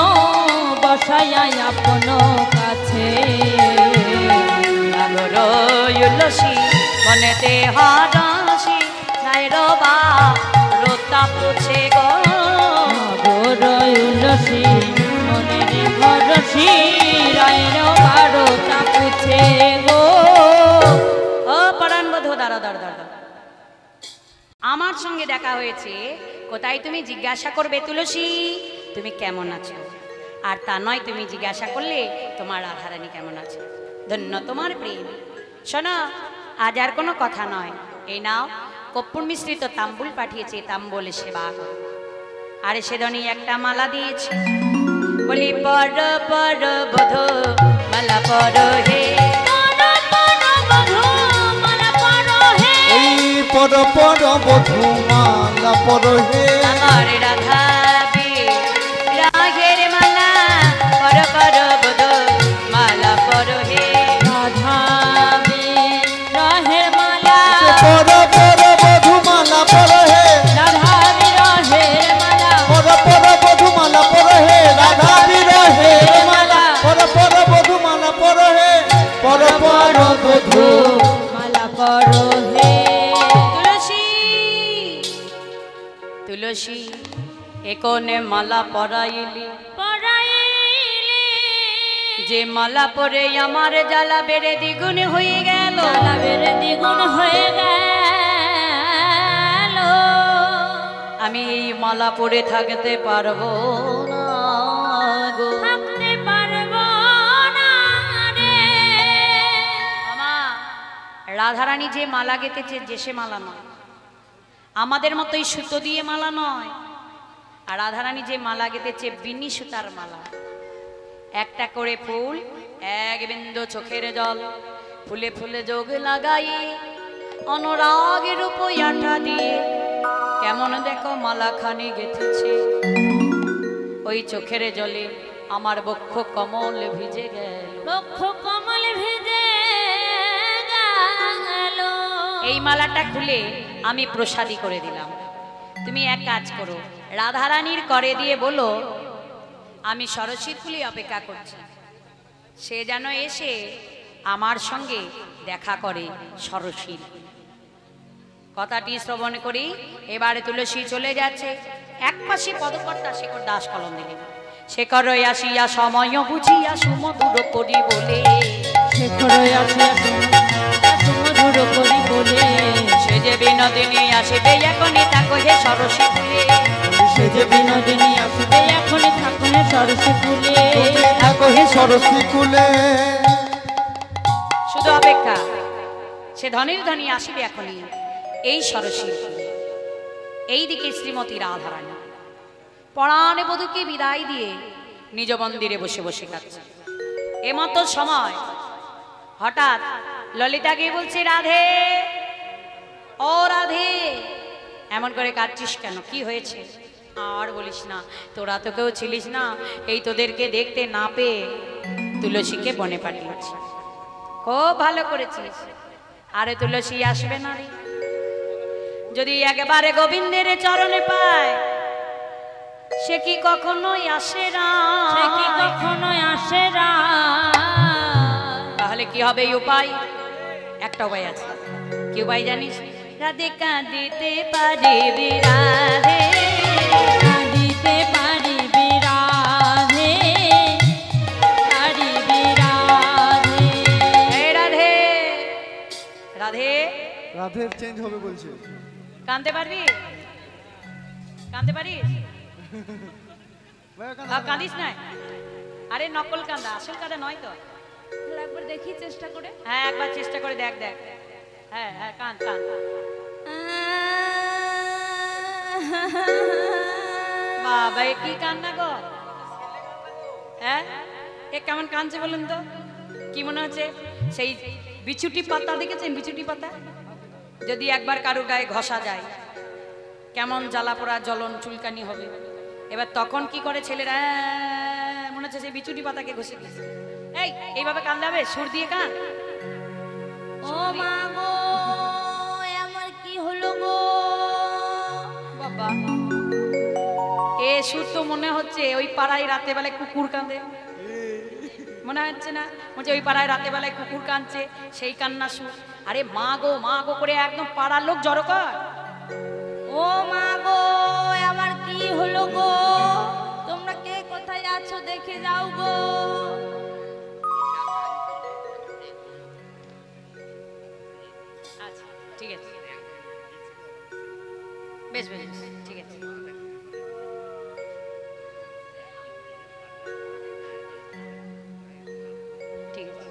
বসাইয়া আপন কাছে, আগর তুলসী মনেতে হারাসি, নাই রবা রোতা পুছে গো, তুলসী মনের ভরসী, রায়ের বারোটা পুছে গো। ও পরাণ বধূ দাঁড়া দাঁড়া দাঁড়া, আমার সঙ্গে দেখা হয়েছে, কোথায় তুমি জিজ্ঞাসা করবে তুলসী তুমি কেমন আছো, আর তা নয় তুমি জিজ্ঞাসা করলে তোমার রাধারানী কেমন আছে। ধন্য তোমার প্রেম। শোনো, আজ আর কোনো কথা নয়, এই নাও কর্পূর মিশ্রিত তাম্বুল পাঠিয়েছে, তাম্বুল সেবা করো। আর সেদিনই একটা মালা দিয়েছে, বলি পর পর বধূ মালা পর হে, এই পর পর বধূ মালা পর হে, আমার রাধা রাগের মালা পর পর বধূ মালা পর হে, রাধা বিরহের মালা, পর পর বধূ মালা পর হে, রাধা বিরহের মালা, পর পর বধূ মালা পর হে, রাধা বিরহে মালা, পর পর বধূ মালা পর হে, পর পর বধূ মালা পরো হে। তুলসী তুলসী একনে মালা পরাইলি, পরাইলি যে মালা পরে আমার জ্বালা বেড়ে দ্বিগুণ হয়ে গেল, লাভের দ্বিগুণ হয়ে গেল, আমি এই মালা পরে থাকতে পারবো না গো। থাকতে পারবো না রে। আমা রাধারানী যে মালা গেতেছে, যে সে মালা নয়, আমাদের মতোই সুতো দিয়ে মালা নয়। আর রাধারানী যে মালা গেতেছে বিনি সুতার মালা, একটা করে ফুল, এক বিন্দু চোখের জল, ফুলে ফুলে যোগ লাগাই অনুরাগের উপয়াটা দিয়ে কেমন দেখো মালাখানি গেঁথেছে। ওই চোখের জলে আমার বক্ষ কমল ভিজে গেল, বক্ষ কমল ভিজে গেল। এই মালাটা খুলে আমি প্রসাদী করে দিলাম। তুমি এক কাজ করো, রাধারানীর করে দিয়ে বলো আমি সরস্বতীর ফুলে অপেক্ষা করছি, সে যেন এসে আমার সঙ্গে দেখা করে সরস্বতীর। কথাটি শ্রবণ করি। এবারে তুলসী চলে যাচ্ছে, এক পাশে পদকর্তা শেখর দাস কলম দিলেন, শেখর আসিয়া সময় বুঝিয়া সুমধুর করি বলে, শেখর আসিয়া সুমধুর করি বলে, সে যে বিনোদিনী আসিবে এখনই তাকে হে সরস্বতী ফুলে, সে যে বিনোদিনী আসবে এখনই থাকুন সরস্বতী ফুলে, থাকো হে সরস্বতী কুলে। শুধু অপেক্ষা, সে ধনের ধনী আসিবে এখনই এই সরস্বতী ফুলে। এইদিকে শ্রীমতী রাধারানী পরাণে বধূকে বিদায় দিয়ে নিজ মন্দিরে বসে বসে কাঁদছে। এমতো সময় হঠাৎ ললিতা গিয়ে বলছে, রাধে ও রাধে, এমন করে কাঁদছিস কেন, কি হয়েছে? আর বলিস না, তোরা তো কেউ ছিলিস না, এই তোদেরকে দেখতে না পেয়ে তুলসীকে বনে পাঠিয়েছি। খুব ভালো করেছিস। আরে তুলসী আসবে না রে, যদি একেবারে গোবিন্দের চরণে পায় সে কি কখনোই আসে না, সে কি কখনোই আসে না। তাহলে কি হবে? এই উপায়, একটা উপায় আছে। কি উপায় জানিস? রাধে কাঁদিতে পারিবি রাধে, কাঁদিতে পারিবি রাধে, পারিবি রাধে। এই রাধে, রাধে রাধের চেঞ্জ হবে বলছে। কাঁদতে পারবি? কাঁদতে পারিস? কাঁদিস না? আরে নকল কান্দা, আসল কাঁদা নয় তো। তাহলে একবার দেখি চেষ্টা করে। হ্যাঁ একবার চেষ্টা করে দেখ, দেখ। হ্যাঁ হ্যাঁ, কাঁদ কাঁদ। বাবা এ কি কান্না গো, হ্যাঁ এ কেমন কাঁদছে বলুন তো? কি মনে হচ্ছে? সেই বিছুটি পাতা দেখেছেন? বিছুটি পাতা যদি একবার কারোর গায়ে ঘষা যায় কেমন জ্বালা পোড়া জ্বলন চুলকানি হবে। এবার তখন কি করে ছেলেরা, মনে হচ্ছে সেই বিছুটি পাতাকে ঘষে দিয়েছে। এই এইভাবে কাঁদতে হবে, সুর দিয়ে কান। ও মা গো, আমার কি হলো গো? বাবা এ সুর তো মনে হচ্ছে ওই পাড়ায় রাতে বেলায় কুকুর কাঁদে, মনে হচ্ছে না? বলছে ওই পাড়ায় রাতে বেলায় কুকুর কাঁদছে, সেই কান্না সুর। আরে মা গো করে একদম পাড়ার লোক জড়ো কর। ও মা গো, আমার কি হলো গো? তোমরা কে কোথায় আছো দেখে যাও গো। আচ্ছা ঠিক আছে, বেশ বেশ বেশ, ঠিক আছে। ঠিক আছে,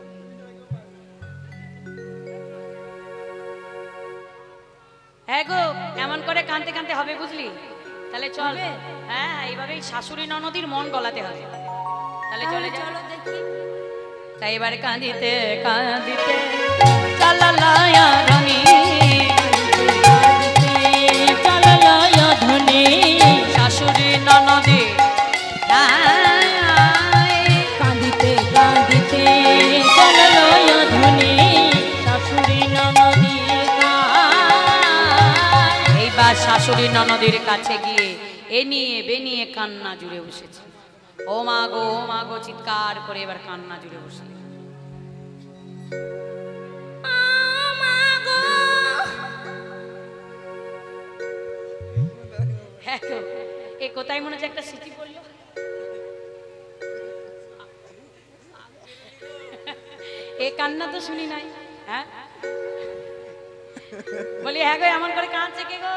হ্যাঁ গো এমন করে কাঁদতে কাঁদতে হবে, বুঝলি? তাহলে চল। হ্যাঁ এইভাবেই শাশুড়ি ননদির মন গলাতে হবে। তাহলে চলে যা। চলো দেখি। তাই এবারে কাঁদিতে কাঁদিতে চালালায়া ধনী, চললয় ধ্বনি, শাশুড়ি ননদি কাঁদিতে কাঁদিতে চললয় ধ্বনি, শাশুড়ি ননদি গায়। এইবার শাশুড়ি ননদির কাছে গিয়ে এ নিয়ে বেনিয়ে কান্না জুড়ে বসেছে। ও মা গো চিৎকার করে এবার কান্না জুড়ে বসে। হ্যাঁ তো এ কোথায় মনে হচ্ছে একটা স্মৃতি পড়লো। এ কান্না তো শুনি নাই। হ্যাঁ বলি হ্যাঁ গো এমন করে কাঁদছে কে গো?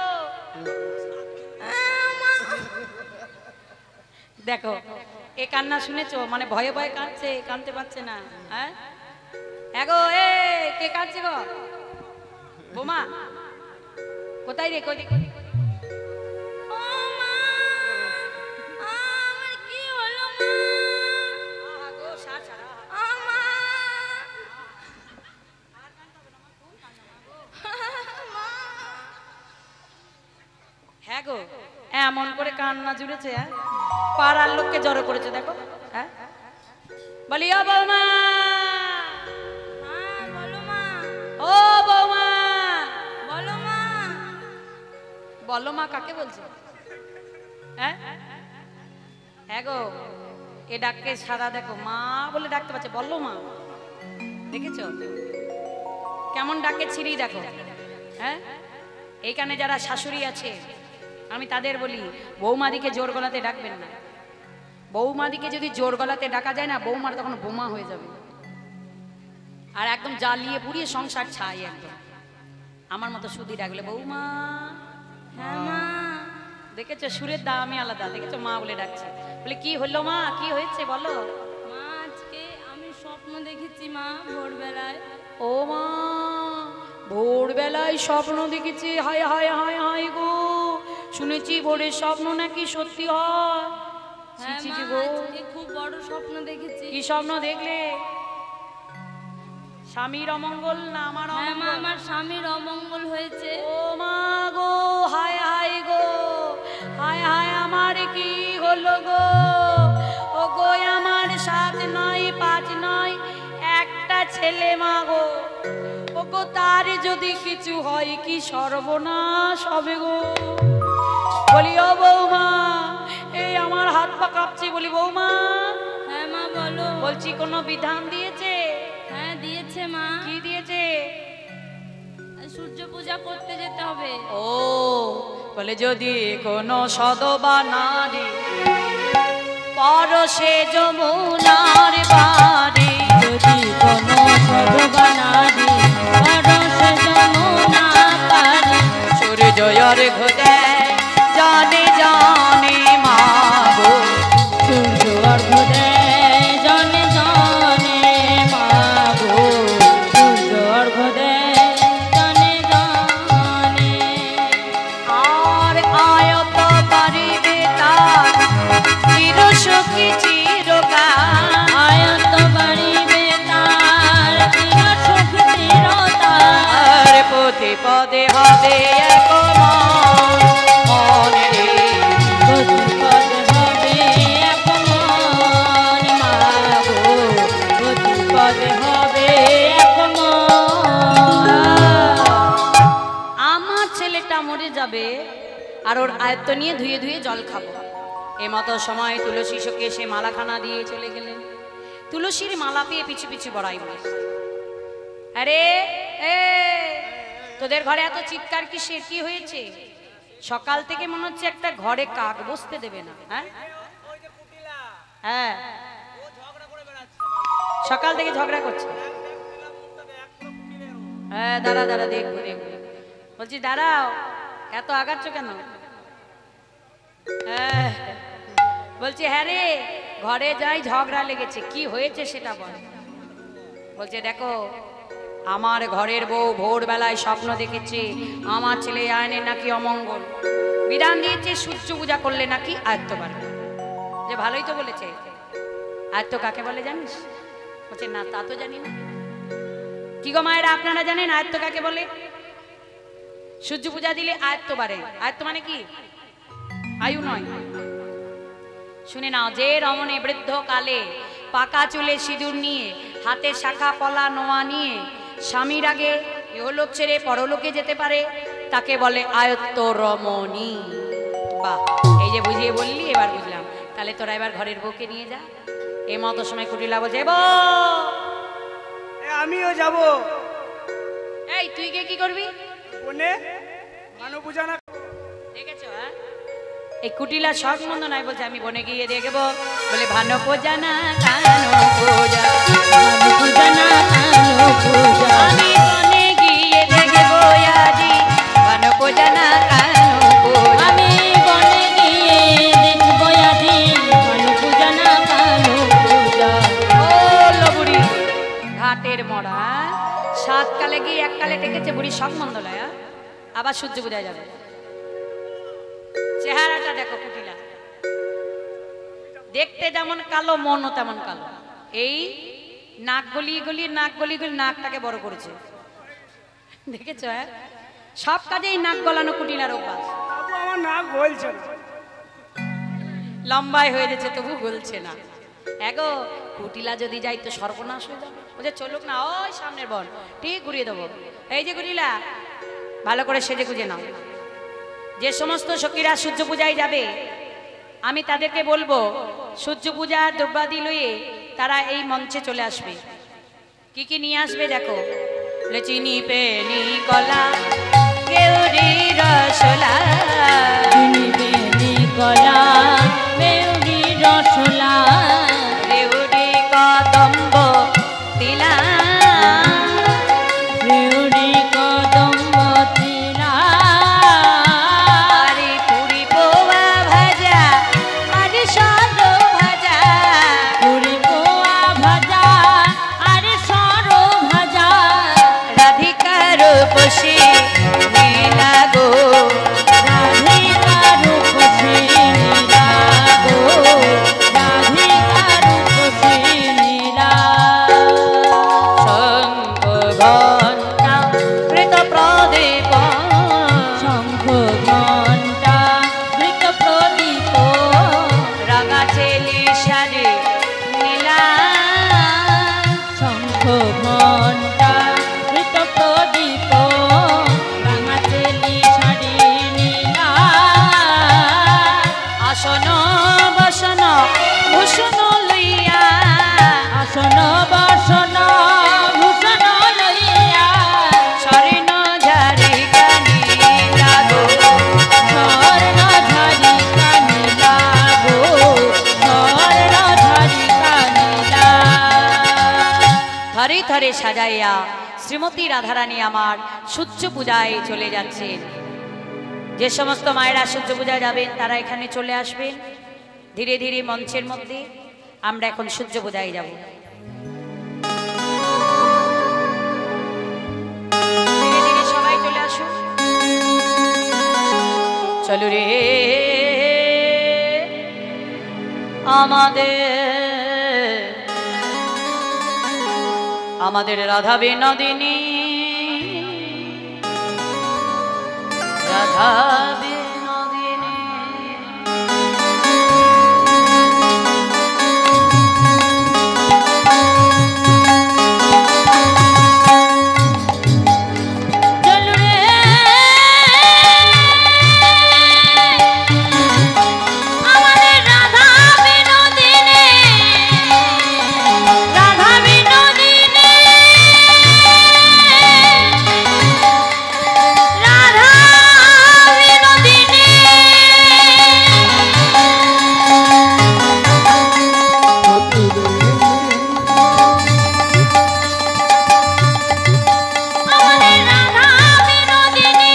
দেখো এ কান্না শুনেছো, মানে ভয়ে ভয়ে কাঁদছে, কাঁদতে পারছে না। হ্যাঁ এগো এ কে কাঁদছে গো? বোমা কোথায় রে? কই দেখি। ও মা, আমার কি হলো মা? ও মা, মা। হ্যাঁ গো এমন করে কান্না জুড়েছে, হ্যাঁ পাড়ার লোককে জড়ো করেছে। দেখো হ্যাঁ বলি ও বৌমা, হ্যাঁ বলো মা, ও বৌমা, বলো মা। বলো মা কাকে বলছো? হ্যাঁ হ্যাঁ গো এ ডাককে সারা দেখো মা বলে ডাকতে পারছে, বলো মা। দেখেছো কেমন ডাকে ছিড়ি? দেখো হ্যাঁ এইখানে যারা শাশুড়ি আছে আমি তাদের বলি বৌমাদিকে জোর গলাতে ডাকবেন না। বৌমাদিকে যদি জোর গলাতে ডাকা যায় না, বৌমার তখন বোমা হয়ে যাবে আর একদম জ্বালিয়ে পুড়িয়ে সংসার ছাই একদম। আমার মতো সুদি ডাকলে বৌমা। হ্যাঁ মা। দেখেছো সুরের দামই আলাদা। দেখেছো মা বলে ডাকছে। বলে কি হলো মা, কি হয়েছে বলো? মা আজকে আমি স্বপ্ন দেখেছি মা ভোরবেলায়। ও মা ভোরবেলায় স্বপ্ন দেখেছি? হায় হায় হায় হায় গো, শুনেছি ভোরের স্বপ্ন নাকি সত্যি হয়। হ্যাঁ মা, আজকে খুব বড় স্বপ্ন দেখেছি। কি স্বপ্ন দেখলে? স্বামীর অমঙ্গল না আমার হ্যাঁ মা, অমঙ্গল? আমার স্বামীর অমঙ্গল হয়েছে। ও মা গো, হায় হায় গো, হায় হায় আমার কি হলো গো? ও গো আমার 7 নয় 5 নয় একটা ছেলে মা গো। ও গো তার যদি কিছু হয় কি সর্বনাশ হবে গো। বলি ও বৌমা, এই আমার হাত পা কাঁপছে। বলি বৌমা, হ্যাঁ মা বলো। বলছি কোনো বিধান দিয়েছে? হ্যাঁ দিয়েছে মা। কি দিয়েছে? সূর্য পূজা করতে যেতে হবে। ও বলে যদি কোনো সদবা নারী পরশে যমুনার বাড়ি, যদি কোনো সদবা নারী পরশে যমুনা পারি, সূর্যর ঘুদে জানে জানে মা গো, সূর্য অর্ঘ দেয় জনে জনে মা গো, সূর্য অর্ঘ দেয় জনে জনে। আর আয়ত বাড়িবে তার চির সখী চিরকাল, আয়ত বাড়িবে তার চির সুখ চিরতার, আর পদে পদে হবে এক মন রে, গতিপদ হবে এক মন মা গো, গতিপদ হবে এক মন। আমার ছেলেটা মরে যাবে আর ওর আয়ত্ত নিয়ে ধুয়ে ধুয়ে জল খাবো। এমতো সময় তুলসী সখী এসে মালাখানা দিয়ে চলে গেলেন। তুলসীর মালা পেয়ে পিছু পিছু বড়াই বলে, আরে এ তোদের ঘরে এত চিৎকার কিসের? কি হয়েছে? সকাল থেকে মনে হচ্ছে একটা ঘরে কাক বসতে দেবে না। হ্যাঁ হ্যাঁ, সকাল থেকে ঝগড়া করছে। হ্যাঁ দাঁড়া দাঁড়া, দেখবো দেখবো। বলছি দাঁড়াও, এত আগাচ্ছ কেন? হ্যাঁ বলছি হ্যাঁ রে, ঘরে যাই ঝগড়া লেগেছে, কি হয়েছে সেটা বল। বলছে দেখো, আমার ঘরের বউ ভোরবেলায় স্বপ্ন দেখেছে আমার ছেলে আয়নের নাকি অমঙ্গল, বিধান দিয়েছে সূর্য পূজা করলে নাকি আয়ত্ত বাড়বে। যে ভালোই তো বলেছে। আয়ত্ত কাকে বলে জানিস? বলছে না তা তো জানি না। কি গো মায়েরা, আপনারা জানেন আয়ত্ত কাকে বলে? সূর্য পূজা দিলে আয়ত্ত বাড়ে। আয়ত্ত মানে কি? আয়ু নয়। শুনে নাও, যে রমণী বৃদ্ধ কালে পাকা চুলে সিঁদুর নিয়ে হাতে শাখা পলা নোয়া নিয়ে স্বামীর আগে ইহলোক ছেড়ে পরলোকে যেতে পারে তাকে বলে আয়ত্ত রমণী। বাহ, এই যে বুঝিয়ে বললি এবার বুঝলাম। তাহলে তোরা এবার ঘরের বউকে নিয়ে যা। এই মতো সময় কুটিলা বলছে আমিও যাব। এই তুই গিয়ে কি করবি? কোনে মানব পূজা না দেখেছো? হ্যাঁ, এই কুটিলা শখ মন্দ নাই, বলছে আমি বনে গিয়ে দেখবো। বলে ভানো পূজা না কানো পূজা, ভানু পূজা না কানো পূজা, আমি বনে গিয়ে দেখবো আজি ভানো পূজা না কানো পূজা। আমি বনে গিয়ে দেখবো আজি ভানু পূজা না কানো পূজা। ও লবুড়ি ঘাটের মরা, 7 কালে গিয়ে 1 কালে ডেকেছে বুড়ি শখ মন্দ লয়। আবার সূর্য পূজায় যাবে। চেহারাটা দেখো কুটিলা, দেখতে যেমন কালো মনও তেমন কালো। এই নাক গলিয়ে গলিয়ে নাকটাকে বড় করেছে, দেখেছো? হ্যাঁ, সব কাজেই নাক গলানো কুটিলার অভ্যাস। বাবু আমার নাক বলছে না। লম্বাই হয়ে যাচ্ছে তবু গলছে না। এগো কুটিলা যদি যাই তো সর্বনাশ হয়ে যাবে। বলছে চলুক না, ওই সামনের বন ঠিক ঘুরিয়ে দেবো। এই যে কুটিলা, ভালো করে সেজে গুজে নাও। যে সমস্ত সখীরা সূর্য পূজায় যাবে আমি তাদেরকে বলবো সূর্য পূজার দ্রব্যাদি লইয়ে তারা এই মঞ্চে চলে আসবে। কি কি নিয়ে আসবে দেখো। চিনি পেনি কলা কেউরি রসলা, চিনি বেনি কলা মেউরি রসলা, কেউরি কদম্ব তিলা, মেউরি কদম্ব তিলা, আরে পুরি পোয়া ভাজা আরে সর ভাজা, পুরি পোয়া ভাজা আর সর ভাজা, রাধিকার বসে নীলা গো, রাধিকার থরে সাজাইয়া শ্রীমতী রাধারানী আমার সূর্য পূজায় চলে যাচ্ছেন। যে সমস্ত মায়েরা সূর্য পূজা যাবেন তারা এখানে চলে আসবেন। ধীরে ধীরে মঞ্চের মধ্যে আমরা এখন সূর্য পূজায় যাব। ধীরে ধীরে সবাই চলে আসুন। চলো রে আমাদের রাধা বিনোদিনী, রাধা বিনোদিনী। চলো রে আমাদের রাধা বিনোদিনী, রাধা বিনোদিনী, রাধা বিনোদিনী। আমাদের রাধা বিনোদিনী,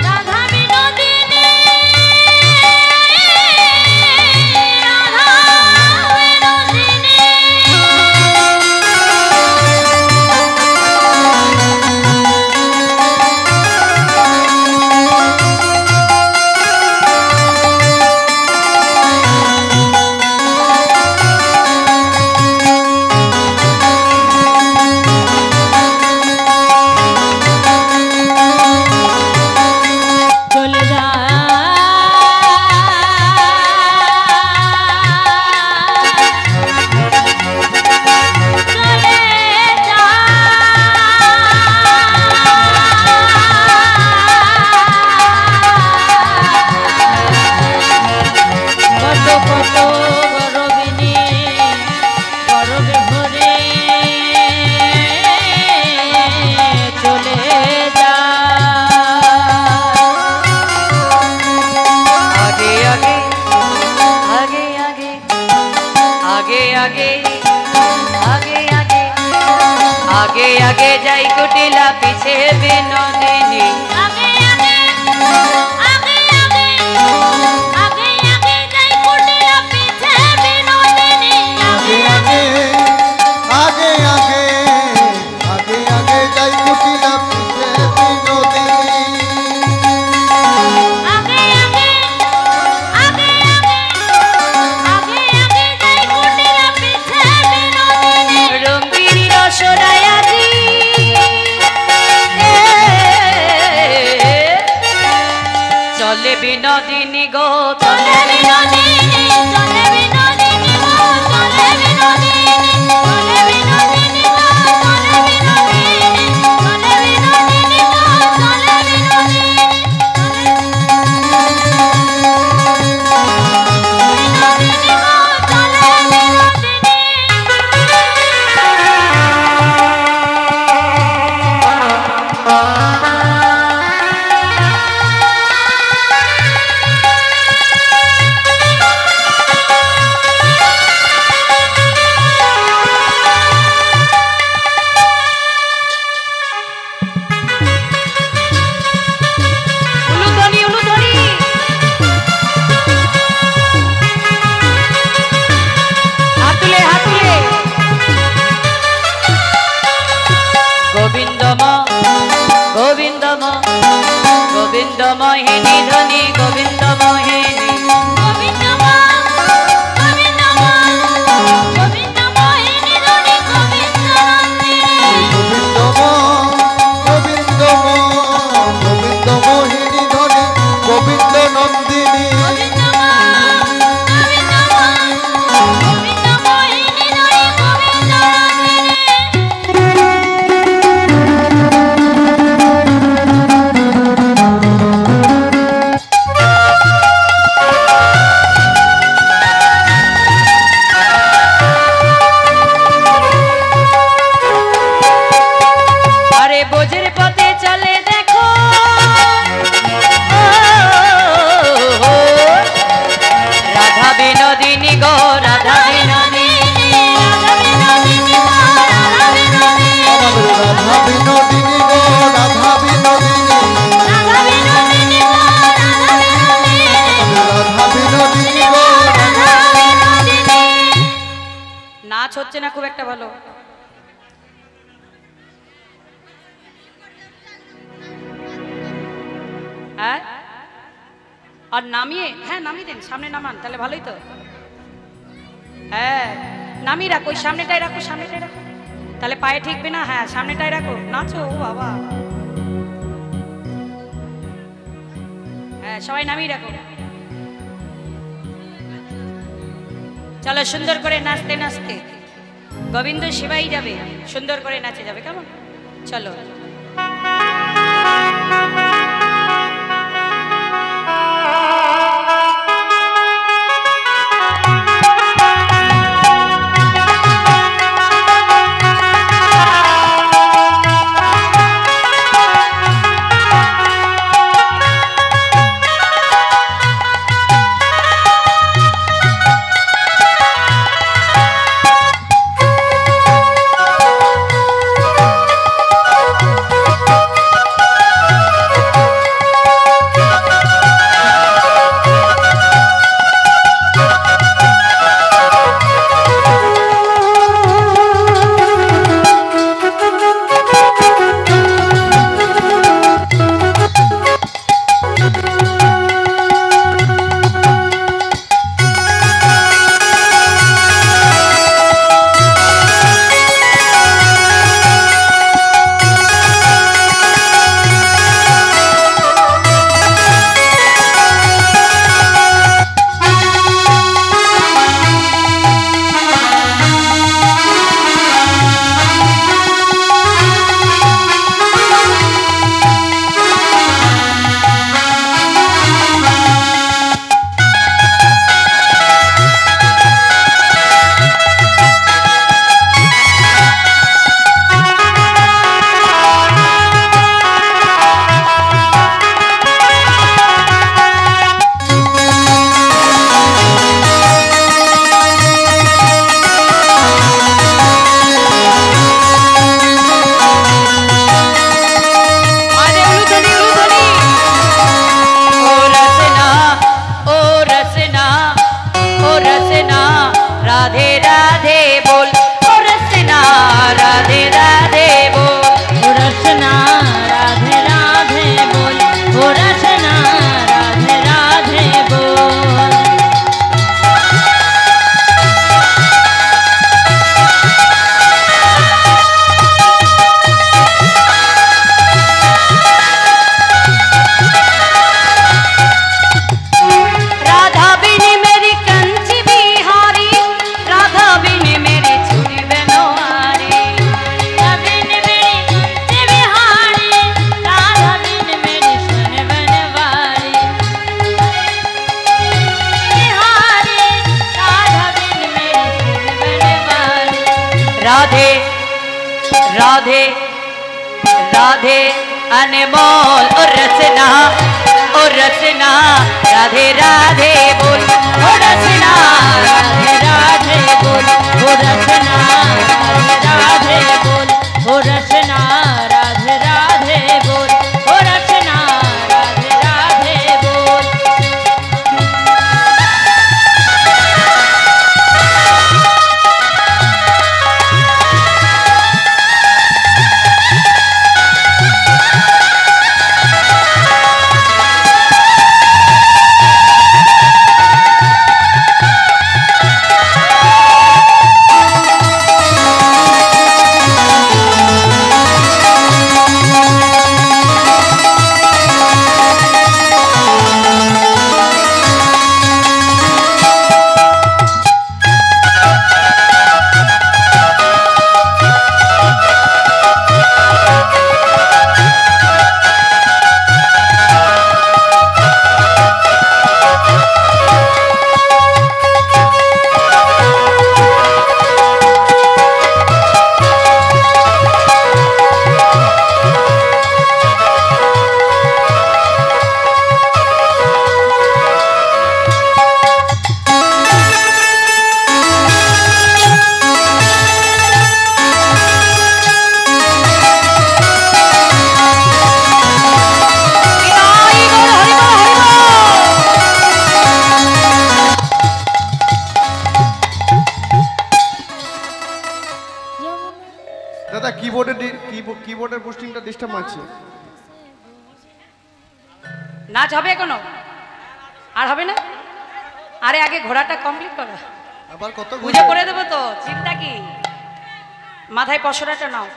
রাধা বিনোদিনী, রাধা বিনোদিনী। চলে যা চলে যা কত কত গরবিনী গরবে ভরে চলে যা। आगे आगे आगे आगे आगे आगे आगे आगे आगे आगे जाई कुटिला पीछे बिनोदिनी। आगे आगे आगे आगे आगे आगे जाई कुटिला पीछे बिनोदिनी। आगे आगे आगे आगे आगे आगे जाई कुटिला पीछे बिनोदिनी। आगे आगे आगे आगे आगे आगे जाई कुटिला पीछे बिनोदिनी। रंगीनी रसरायाजी चले बिनोदिनी गो चले बिनोदिनी, चले बिनोदिनी गो, चले बिनोदिनी, चले बिनोदिनी गो, चले बिनोदिनी, चले बिनोदिनी गो, चले बिनोदिनी, बिनोदिनी गो, चले उलुध्वनि उलुध्वनि हातुले हातुले गोविंदम गोविंदम गोविंद मोहिनी ध्वनि गोविंद मोहिनी गोविंदमा गोविंदमा गोविंदमा हिनी धनी गोविंदनंदिनी गोविंदम गोविंद मोहिनी धनी गोविंद नंदिनी। गोविंदमा गोविंदमा गोविंदमा हिनी धनी गोविंदनंदिनी अरे बोझेर पथे चले देखो নাচ হচ্ছে না খুব একটা ভালো। হ্যাঁ আর নামিয়ে, হ্যাঁ নামিয়ে দেন, সামনে নামান তাহলে ভালোই তো। হ্যাঁ নামিয়ে রাখো, ওই সামনেটাই রাখো, সামনেটাই রাখো, তাহলে পায়ে ঠিকবে না। হ্যাঁ সামনেটাই রাখো, নাচো। ও বাবা, হ্যাঁ সবাই নামিয়ে রাখো। চলো সুন্দর করে নাচতে নাচতে গোবিন্দ সেবাই যাবে, সুন্দর করে নাচে যাবে, কেমন? চলো। राधे राधे राधे अनमोल और रचना राधे राधे बोल ओ रचना राधे राधे बोल ओ रचना राधे राधे बोल ओ रचना राधे राधे बोल ओ रचना राधे राधे बोल। কিবোর্ডের পোস্টিংটা ডিস্টার্ব মারছে। নাচ হবে এখনো? আর হবে না? আরে আগে ঘোড়াটা কমপ্লিট করো, আবার কত পুজো করে দেবো তো, চিন্তা কি? মাথায় পশরাটা নাও।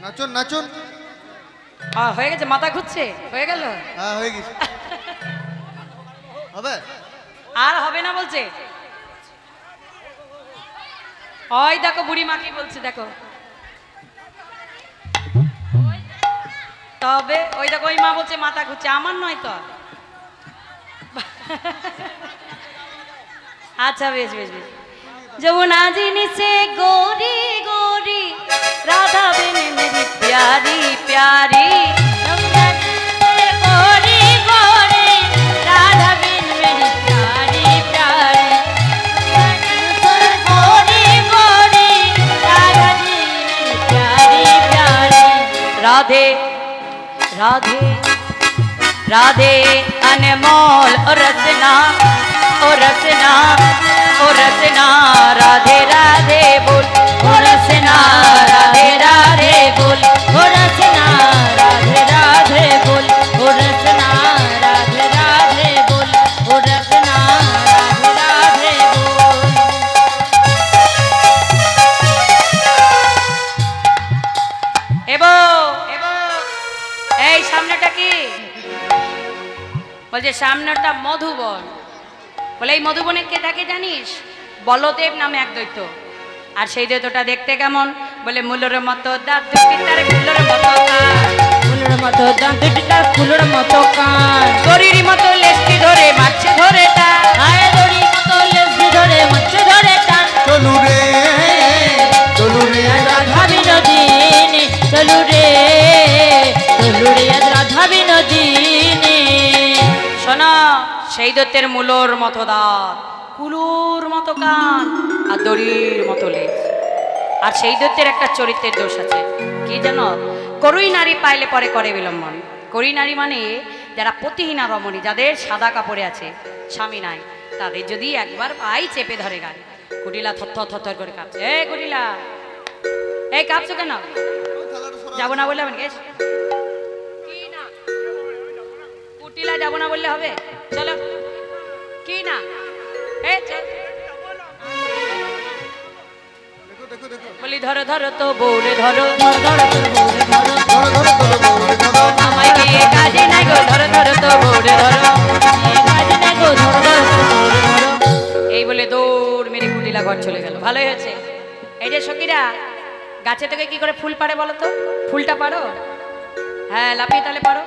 নাচুন নাচুন। হয়ে গেছে, মাথা ঘুরছে, হয়ে গেল। হ্যাঁ হয়ে গেছে। হবে? আর হবে না বলছে। ওই দেখো বুড়ি মা কি বলছে দেখো। তবে ওই দেখো ওই মা বলছে মাথা ঘুরছে, আমার নয় তো। আচ্ছা বেশ বেশ বেশ। যমুনা জিনিসে গোরি গোরি রাধা बिन मेरी प्यारी प्यारी। যমুনা জিনিসে গোরি গোরি রাধা বিন মেরি প্যারি প্যারি। গোরি গোরি রাধা বিন মেরি প্যারি প্যারি। राधे राधे राधे अनमोल ओ रचना ओ रचना ओ रचना राधे राधे बोल ओ रचना राधे राधे बोल ও রচনা রাধে রাধে বল, ও রচনা রাধে রাধে বল, ও রচনা রাধে রাধে বল। এবো এবো এই সামনেটা কি বলছে? সামনেটা মধুবন। বলে এই মধুবনে কে থাকে জানিস? বলদেব নামে এক দৈত্য। আর সেই দৈত্যটা দেখতে কেমন? বলে মূলের মতো দাঁত দুটি তার ফুলের মতো কান, ফুলের মতো দাঁত দুটি তার ফুলের মতো কান, দড়ির মতো লেজটি ধরে মারছে ধরে টান। আয় দড়ির মতো লেজটি ধরে মাছে ধরে টান। চলু রে চলু রে রাধা বিনোদিনী চলু রে চলু রে আজ রাধা বিনোদিনী। শোনো, সেই দৈত্যের মূলর মতো দাঁত, কুলোর মতো কান আর দড়ির মতো লেজ। আর সেই দৈত্যের একটা চরিত্রের দোষ আছে, কি জানো? করুই নারী পাইলে পরে করে বিলম্বন। করুই নারী মানে যারা পতিহীনা রমণী, যাদের সাদা কাপড়ে আছে, স্বামী নাই, তাদের যদি একবার পাই চেপে ধরে গায়ে। কুটিলা থর থর করে কাঁপছে। এ কুটিলা, এই কাঁপছো কেন? যাবো না বললে হবে? কি না কুটিলা যাবো না বললে হবে? চলো। কি না? এই চল। দেখো দেখো দেখো। বলি ধরো ধরো তো বৌরে ধরো, ধরো ধরো তো বৌরে ধরো, ধরো ধরো ধরো বৌরে ধরো। আমায় গিয়ে কাজে নাই গো, ধরো ধরো তো বৌরে ধরো, কাজে নাই গো, ধরো ধরো তো বৌরে ধরো। এই বলে দৌড় মেরে কুটিলা ঘর চলে গেল। ভালোই হয়েছে। এই যে সখীরা, গাছে থেকে কি করে ফুল পাড়ে বলো তো? ফুলটা পারো? হ্যাঁ, লাফিয়ে তাহলে পারো।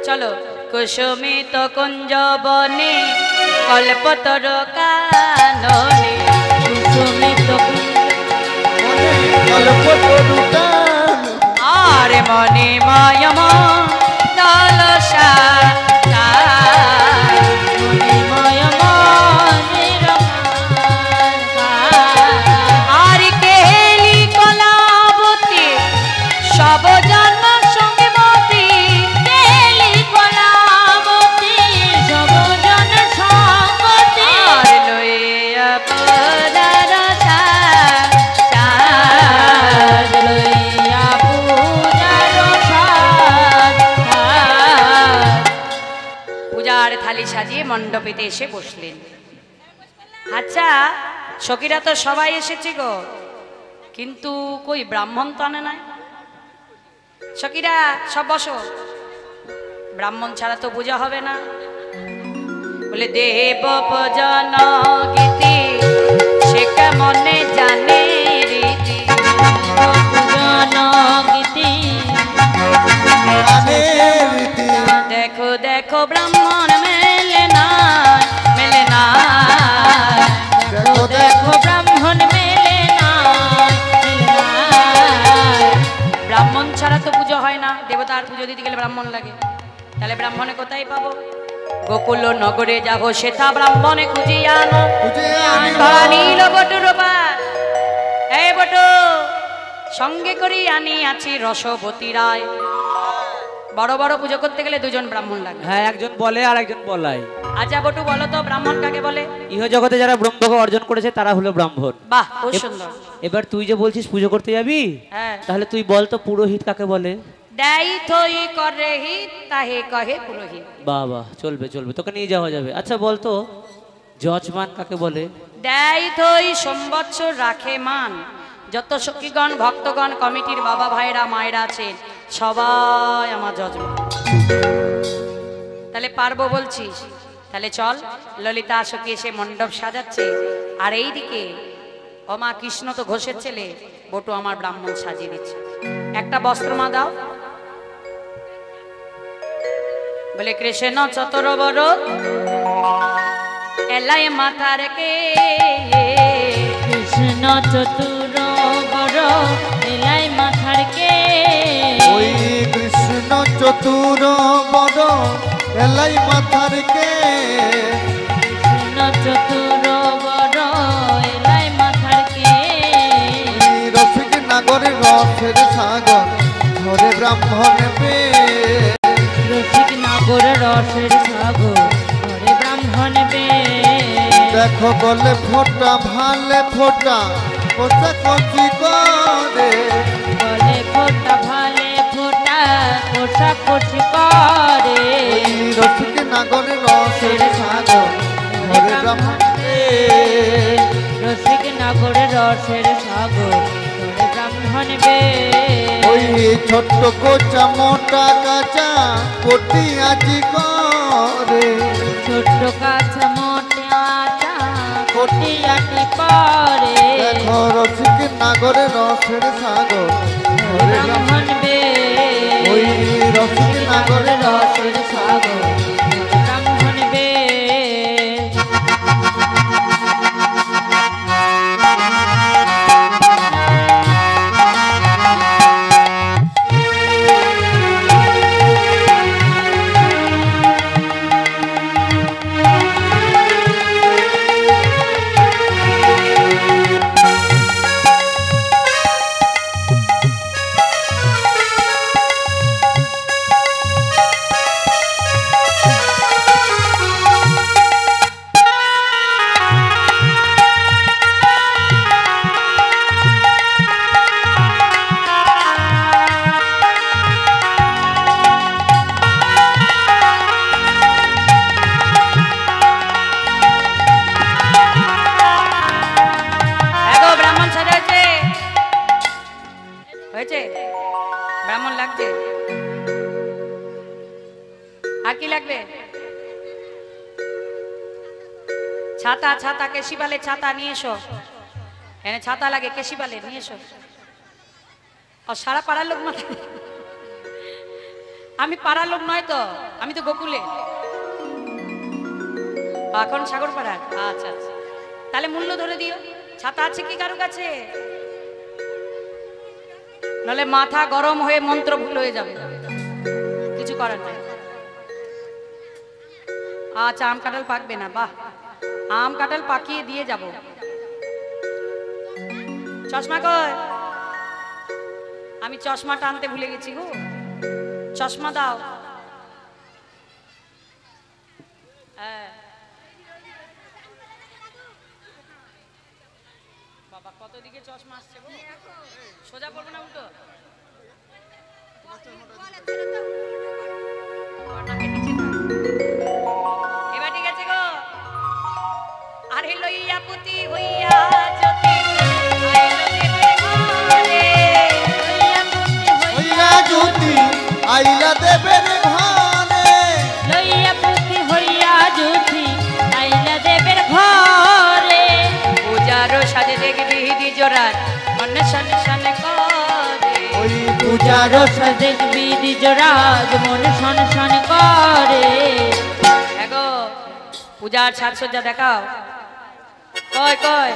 চলো। কুসুমিত কুঞ্জ বনে কল্পতর কাননে, সুমিত গল্প তরু টান। আর মনে মায়ম দলসা মণিময় মনের আর কেলি কলাবতী সব জন্ম সঙ্গে মতি, কেলি কলাবতী সব জন সঙ্গতি। আর লইয়া পদার সাজ লইয়া পূজার সাজ। পূজার থালি সাজিয়ে মণ্ডপেতে এসে বসলেন। আচ্ছা, সখীরা তো সবাই এসেছে গো, কিন্তু কই ব্রাহ্মণ তো আনে নাই। সখীরা সব বসো, ব্রাহ্মণ ছাড়া তো পূজা হবে না। বলে দেব ভজন গীতি সে কেমনে জানে রীতি, পূজন গীতি গানের রীতি। দেখো দেখো ব্রাহ্মণ মেলে না, মেলে না। দেখো দেখো দেখো ব্রাহ্মণ মেলে না মেলে না। ব্রাহ্মণ ছাড়া তো পুজো হয় না। দেবতার পুজো দিতে গেলে ব্রাহ্মণ লাগে, তাহলে ব্রাহ্মণে কোথায় পাবো? গোকুল নগরে যাবো, সেথা ব্রাহ্মণে খুঁজিয়া আনো। খুঁজে আনি ধরা নীল বটুর পার, এই বটু সঙ্গে করি আনি আছি রসবতী রায়। বড় বড় পুজো করতে গেলে দুজন ব্রাহ্মণ লাগে। হ্যাঁ, একজন বলে আর একজন বলাই। আচ্ছা বটু বলো তো ব্রাহ্মণ কাকে বলে? ইহ জগতে যারা ব্রহ্মকে অর্জন করেছে তারা হলো ব্রাহ্মণ। বাহ, খুব সুন্দর। এবার তুই যে বলছিস পুজো করতে যাবি, হ্যাঁ। তাহলে তুই বল তো পুরোহিত কাকে বলে? দেই থই করে হিত তাহে কহে পুরোহিত। বাহ বাহ, চলবে চলবে, তোকে নিয়ে যাওয়া যাবে। আচ্ছা বল তো যজমান কাকে বলে? দেই থই সম্বৎসর রাখে মান। যত সখীগণ ভক্তগণ কমিটির বাবা ভাইরা মায়েরা আছেন সবাই আমার যজমান। তাহলে পারবো বলছিস? তাহলে চল, ললিতা সখী এসে মণ্ডপ সাজাচ্ছে, আর এইদিকে ও মা কৃষ্ণ তো ঘোষের ছেলে, বটু আমার ব্রাহ্মণ সাজিয়ে দিচ্ছে। একটা বস্ত্র মা দাও। বলে কৃষ্ণ চতর বড় এলাই মাথা রেখে, কৃষ্ণ চতুর বড় এলাই মাথার কে। ওই কৃষ্ণ চতুর বড় এলাই মাথার কে। কৃষ্ণ চতুর বড় এলাই মাথার কে। রসিক নাগরে রসের সাগর ধরে ব্রাহ্মণ পে। রসিক নাগর রসের সাগর ঘরে ব্রাহ্মণ বে। দেখো বলে ফোটা ভালে ফোটা কোথা কচি করে। বলে ফোটা ভালে ফোটা কোষা কোষি করে। রসিক নাগরে রসের সাগর ধরে ব্রাহ্মণ পে। রসিক নাগর রসের সাগর ঘরে ব্রাহ্মণ বে। ওই ছোট্ট কোচা মোটা কাঁচা কোটি আজি করে। ছোট্ট কাছে মোটে আটা কোটি আটি করে। দেখো রসিক নাগরে রসের সাগর ধরে ব্রাহ্মণ বে। ওই রসিক নাগরে রসের সাগর ঘরে ব্রাহ্মণ বে। দেখো ব্রাহ্মণ সাজা হয়েছে, হয়েছে? ব্রাহ্মণ লাগছে? আর কি লাগবে? ছাতা, ছাতা কেশিবালে ছাতা নিয়ে এসো। এনে ছাতা লাগে কেশিবালে, নিয়ে এসো। আর সারা পাড়ার লোক মাথায়। আমি পাড়ার লোক নয় তো, আমি তো গোকুলে, এখন সাগর পাড়ার। আচ্ছা আচ্ছা, তাহলে মূল্য ধরে দিও। ছাতা আছে কি কারো কাছে? নাহলে মাথা গরম হয়ে মন্ত্র ভুল হয়ে যাবে, কিছু করার নাই। আচ্ছা, আম কাঁঠাল পাকবে না? বাহ, আম কাঁঠাল পাকিয়ে দিয়ে যাব। চশমা কই? আমি চশমাটা আনতে ভুলে গেছি গো। চশমা দাও। হ্যাঁ বাবা, কত দিকে চশমা আসছে গো, সোজা পড়বো না উল্টো? এবার ঠিক আছে গো। আরে লইয়া পুতি হইয়া জ্যোতি আইলো দেবের ঘরে। হইয়া জ্যোতি আইলা দেবের ঘরে। লইয়া পুতি হইয়া জ্যোতি আইলা দেবের ঘরে। পূজারও সাজে দেখবি জোড়ার মন শন শন করে। ওই পূজার সাজে বিধি জোড়াজ মন শন শন করে। দেখো পূজার সাজসজ্জা দেখাও। কই কই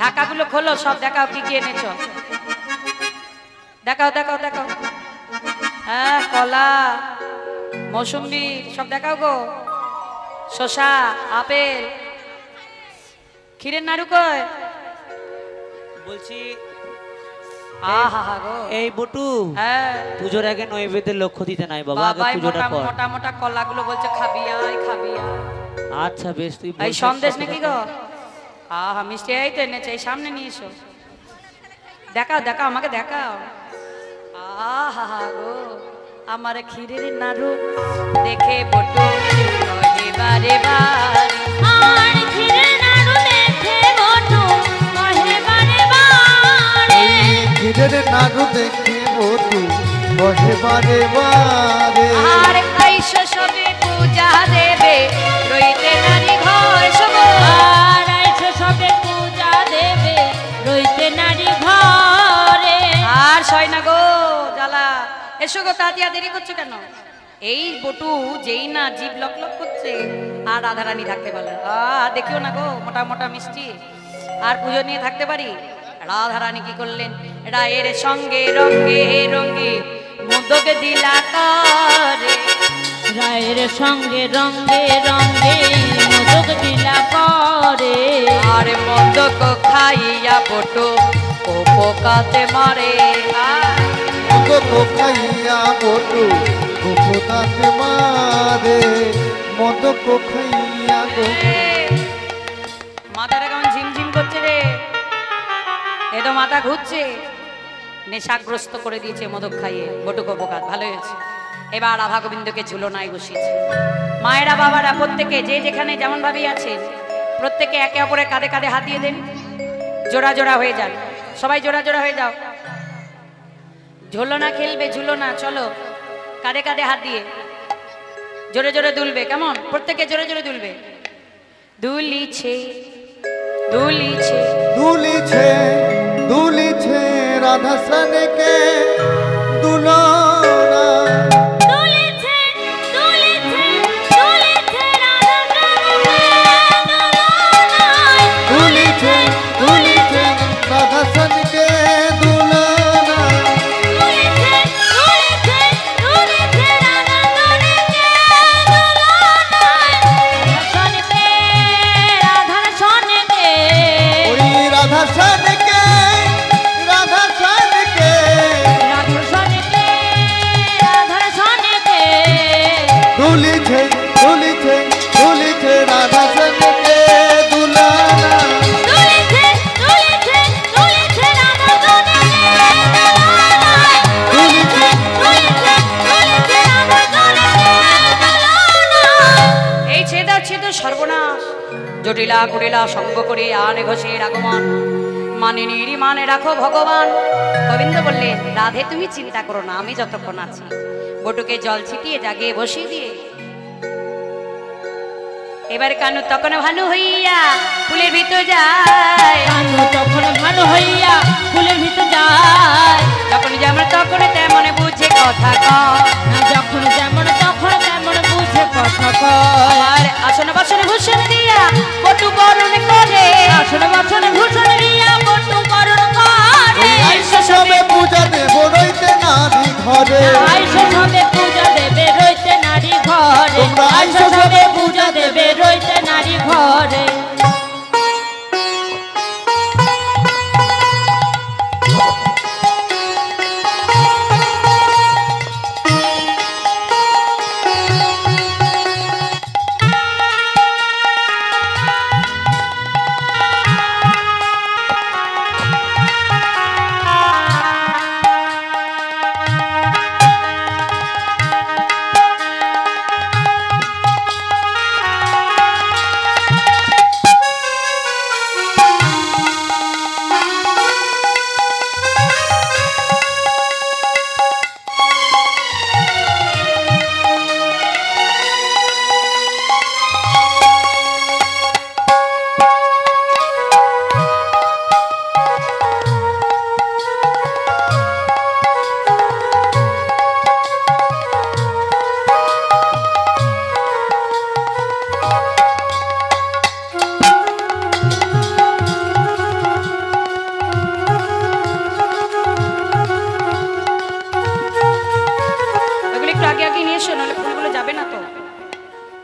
ঢাকাগুলো খোলো, সব দেখাও কি কি এনেছো। দেখাও দেখাও দেখাও। হ্যাঁ, কলা মৌসুম্বি সব দেখাও গো। শসা, আপেল, ক্ষীরের নাড়ু কই? বলছি আহা গো এই বটু হ্যাঁ পুজোর আগে নৈবেদ্যের লক্ষ্য দিতে নাই বাবা, আগে বাবাই পুজোটা মোটা কর। মোটা মোটা কলাগুলো বলছে খাবি আয় খাবি আয়। আচ্ছা বেশ, তুই এই বলছিস সন্দেশ কত নাকি টাকা? গো আহা মিষ্টি এই তো এনেছে এই সামনে নিয়ে এসো দেখাও দেখাও আমাকে দেখাও আহা গো আমার ক্ষীরের নাড়ু দেখে বটু এবারে বারে আর ক্ষীরের নাড়ু দেখে বটু কহে বারে বারে। ক্ষীরের নাড়ু দেখে বটু বহে বারে বারে। আর আইসো সবে পূজা দেবে রইতে নারী ঘর শোভো আর আইসো সবে পূজা দেবে রইতে নারী ঘরে। আর সয় না গো জ্বালা এসো গো তাতিয়া দেরি করছো কেন এই বটু যেই না জীব লক লক করছে আর রাধারানী থাকতে পারলো দেখিও না গো মোটা মোটা মিষ্টি আর পুজো নিয়ে থাকতে পারি রাধারানী কি করলেন রায়ের সঙ্গে রঙ্গে রঙ্গে মোদক দিলা করে রায়ের সঙ্গে রঙ্গে রঙ্গে মোদক দিলা করে। আর মোদক খাইয়া বটু ও পোকাতে মারে মদক খাইয়া বটু গোপদাতে মারে। মদক খাইয়া গো মাথাটা কেমন ঝিমঝিম করছে রে এ তো মাথা ঘুরছে নেশাগ্রস্ত করে দিয়েছে মদক খাইয়ে বটুক পোকাত ভালো হয়েছে এবার রাধা গোবিন্দকে ঝুলনায় বসিয়েছে মায়েরা বাবারা প্রত্যেকে যে যেখানে যেমন ভাবেই আছে প্রত্যেকে একে অপরের কাঁধে কাঁধে হাত দিয়ে দেন জোড়া জোড়া হয়ে যান সবাই জোড়া জোড়া হয়ে যাও ঝুলনা খেলবে ঝুলনা চলো কাঁধে কাঁধে হাত দিয়ে জোরে জোরে দুলবে কেমন প্রত্যেকে জোরে জোরে দুলবে দুলিছে দুলিছে দুলিছে দুলিছে রাধা সনকে দুলনা। দুলিছে দুলিছে দুলিছে রাধা দুলনায়। দুলিছে দুলিছে রাধা সনকে দুলনা। দুলিছে দুলিছে দুলিছে রাধা দুলনায়। রাধার সনেতে ওই রাধা সনকে রাধা সনকে রাধার সনেতে রাধার সনেতে দুলিছে দুলিছে দুলিছে রাধা সনকে দুলনা। দুলিছে দুলিছে দুলিছে রাধা দুলনায়। দুলিছে দুলিছে দুলিছে রাধা দুলনায়। এই ছেদা ছেদ সর্বনাশ জটিলা কুটিলা সঙ্গ করে আনে ঘোষের আগমন মানে মানে রাখো ভগবান গোবিন্দ বললেন রাধে তুমি চিন্তা করো না আমি যতক্ষণ আছি বটুকে জল ছিটিয়ে জাগিয়ে বসিয়ে দিয়ে এবার কানু তখন ভানু হইয়া ফুলের ভিতর যায় কানু তখন ভালো হইয়া ফুলের ভিতর যায়। যখন যেমন তখন তেমন বুঝে কথা কয় যখন যেমন তখন তেমন বুঝে কথা কয়। আর আসন বাসন ভূষণ দিয়া বটু বরণ করে আসন বাসন ভূষণ দিয়া বটু বরণ করে। আইসা সবে পূজা দেব রইতে নারী ঘরে। আইসো সবে পূজা দেবে রইতে নারী ঘরে। তোমরা আইসো আইসো সবে পূজা দেবে রইতে নারী ঘরে।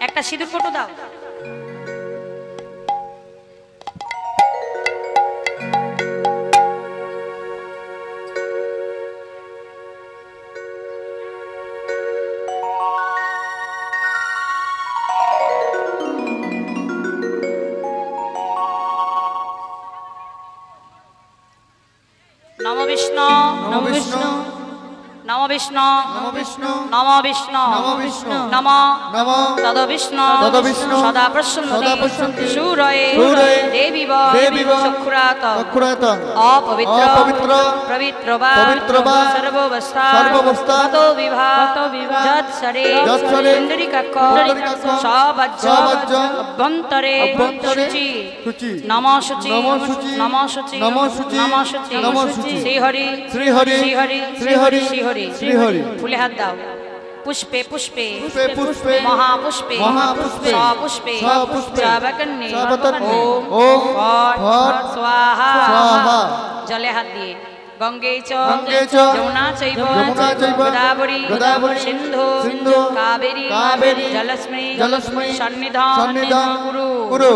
একটা সিঁদুর ফটো দাও। বিষ্ণু নমো বিষ্ণু নমো বিষ্ণু নমো বিষ্ণু নমো বিষ্ণু নমো বিষ্ণু নমো নমো তদ বিষ্ণু তদবিষ্ণু সদা প্রসন্নতি সদা প্রসন্নতি সুরয়ে সুরয়ে দেবীব দেবীব চক্ষুরাত চক্ষুরাতং অপবিত্র অপবিত্র পবিত্রবা পবিত্রবা সর্ববস্থা সর্ববস্থা ততো বিভাগ যৎসরে যৎসরে পুণ্ডরিকাক্ষ পুণ্ডরিকাক্ষ সবজ্জ সবজ্জ অভ্যন্তরে অভ্যন্তরে শুচি শুচি নমঃ শুচি নমঃ শুচি নমঃ শুচি নমঃ শুচি নমঃ শুচি নমঃ শুচি শ্রীহরি শ্রীহরি শ্রীহরি শ্রীহরি শ্রীহরি শ্রীহরি ফুলে হাত দাও পুষ্পে পুষ্পে পুষ্পে পুষ্পে মহাপুষ্পে মহাপুষ্পে সপুষ্পে সপুষ্পে চাবকন্যে চাবকন্যে ওম ওম ফট ফট স্বাহা স্বাহা জলে হাত দিয়ে গঙ্গে চ গঙ্গে চ যমুনা চৈব যমুনা চৈব গোদাবরী গোদাবরী সিন্ধু সিন্ধু কাবেরী কাবেরী জলস্মৈ জলস্মৈ সন্নিধান সন্নিধান কুরু কুরু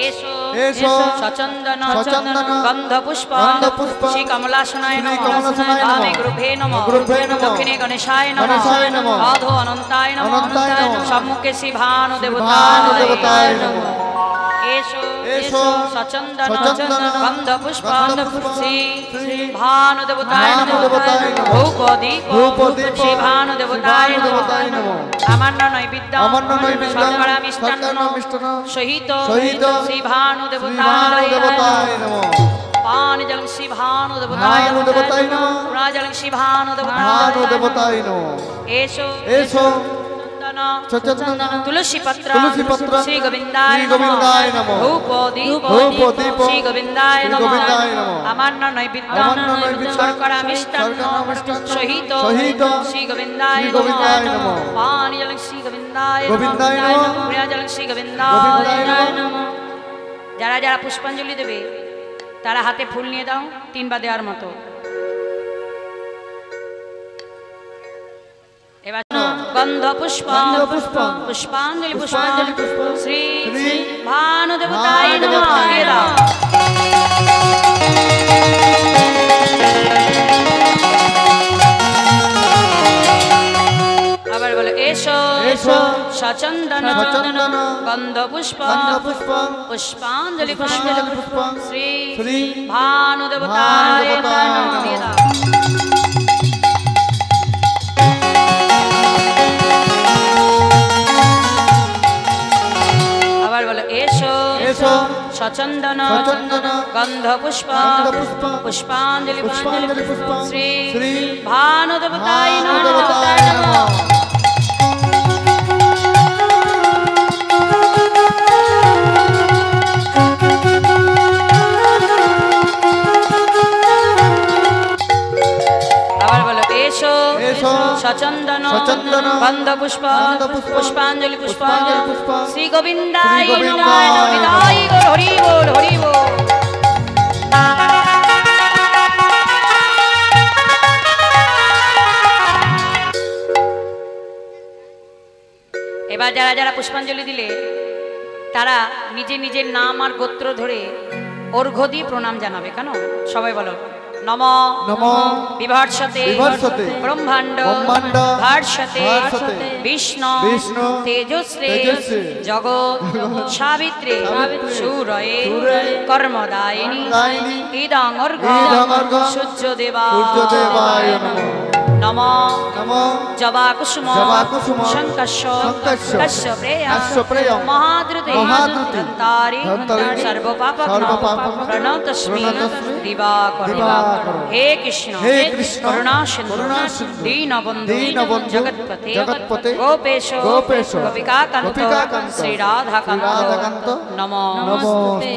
এসো এসো সচন্দন সচন্দন গন্ধপুষ্প গন্ধপুষ্প শ্রী কমলাসনায় শ্রী নমঃ কমলাসনায় নমঃ বামে গৃহে নমঃ গৃহে নমঃ দক্ষিণে গণেশায় নমঃ গণেশায় নমঃ অধো অনন্তায় নমঃ অনন্তায় নমঃ সম্মুখে শ্রী ভানু ভানু দেবতায় নমঃ এসো এসো সচন্দন সচন্দন গন্ধপুষ্প গন্ধপুষ্প শ্রী শ্রী ভানু দেবতায় ভানু নমঃ দেবতায় নমঃ ধূপদীপ ধূপদীপ শ্রী ভানু দেবতায় ভানু দেবতায় নমঃ নমঃ আমান্য নৈবেদ্য আমান্য নৈবেদ্য শর্করা মিষ্টান্ন শর্করা মিষ্টান্ন সহিত সহিত শ্রী ভানু শ্রী দেবতায় ভানু দেবতায় নমঃ পান জলং শ্রী ভানু দেবতায় ভানু দেবতায় নমঃ পুরা জলং শ্রী ভানু ভানু দেবতায় নমঃ এসো এসো চন্দন সচন্দন তুলসী পত্র তুলসী পত্র শ্রী গোবিন্দায় শ্রী গোবিন্দায় নমঃ ধূপ দীপ ধূপ শ্রী গোবিন্দায় শ্রী নমঃ গোবিন্দায় নমঃ আমান্য নৈবেদ্য আমান্য নৈবেদ্য শর্করা মিষ্টান্ন শর্করা মিষ্টান্ন সহিত সহিত শ্রী গোবিন্দায় শ্রী গোবিন্দায় নমঃ পানি জলং শ্রী গোবিন্দায় গোবিন্দায় নমঃ পুরা জলং শ্রী গোবিন্দায় গোবিন্দায় নমঃ যারা যারা পুষ্পাঞ্জলি দেবে তারা হাতে ফুল নিয়ে দাও তিনবার দেওয়ার মতো এবার গন্ধ পুষ্প গন্ধপুষ্প পুষ্পাঞ্জলি পুষ্পাঞ্জলি পুষ্প পুষ্প শ্রী শ্রী ভানু দেবতায় ভানু নমঃ দেবতায় দিয়ে দাও আবার বলো এসো এসো সচন্দন সচন্দন গন্ধ পুষ্প গন্ধপুষ্প পুষ্পাঞ্জলি পুষ্পাঞ্জলি পুষ্প পুষ্প শ্রী শ্রী ভানু দেবতায় ভানু দেবতায় নমঃ নমঃ। দিয়ে দাও আবার বলো এসো এসো সচন্দন সচন্দন গন্ধ পুষ্প গন্ধপুষ্প পুষ্পাঞ্জলি পুষ্পাঞ্জলি পুষ্প শ্রী শ্রী ভানু দেবতায় ভানু নমঃ দেবতায় নমঃ। আবার বলো এসো এসো সচন্দন সচন্দন গন্ধ পুষ্প গন্ধপুষ্প পুষ্পাঞ্জলি পুষ্প পুষ্পাঞ্জলি পুষ্প শ্রী গোবিন্দায় শ্রী গোবিন্দায় নমঃ নমঃ। হরি বল হরি বল হরি বল এবার যারা যারা পুষ্পাঞ্জলি দিলে তারা নিজে নিজের নাম আর গোত্র ধরে অর্ঘ্য দিয়ে প্রণাম জানাবে কেন সবাই বলো নম নমঃ বিভর্ষতে বিভর্ষতে ব্রহ্মাণ্ড ব্রহ্মাণ্ড ভার্ষতে ভার্ষতে বিষ্ণু বিষ্ণু তেজস্রে তেজস্রে জগৎ সাবিত্রে সাবিত্রে সূরয়ে সূরয়ে কর্মদায়িনী দায়িনী ইদং অর্ঘ্য ইদং অর্ঘ্য সূর্যদেবায় সূর্যদেবায় নমঃ নম নমঃ জবা কুসুম জবা কুসুম শঙ্কর্ষ শঙ্কর্ষ কশ্য প্রেয়া কশ্য প্রেয়ম মহাদ্রুতে মহাদ্রুতে ধন্তারি ধন্তারি সর্বপাপ সর্বপাপ প্রণতস্মি প্রণতস্মি দিবাকর দিবাকর। হে কৃষ্ণ হে কৃষ্ণ করুণা সিন্ধু করুণা সিন্ধু দীনবন্ধু দীনবন্ধু জগৎপতে জগৎপতে গোপেশ গোপেশ গোপিকাকান্ত গোপিকাকান্ত শ্রী রাধাকান্ত রাধাকান্ত নমো নমস্তুতে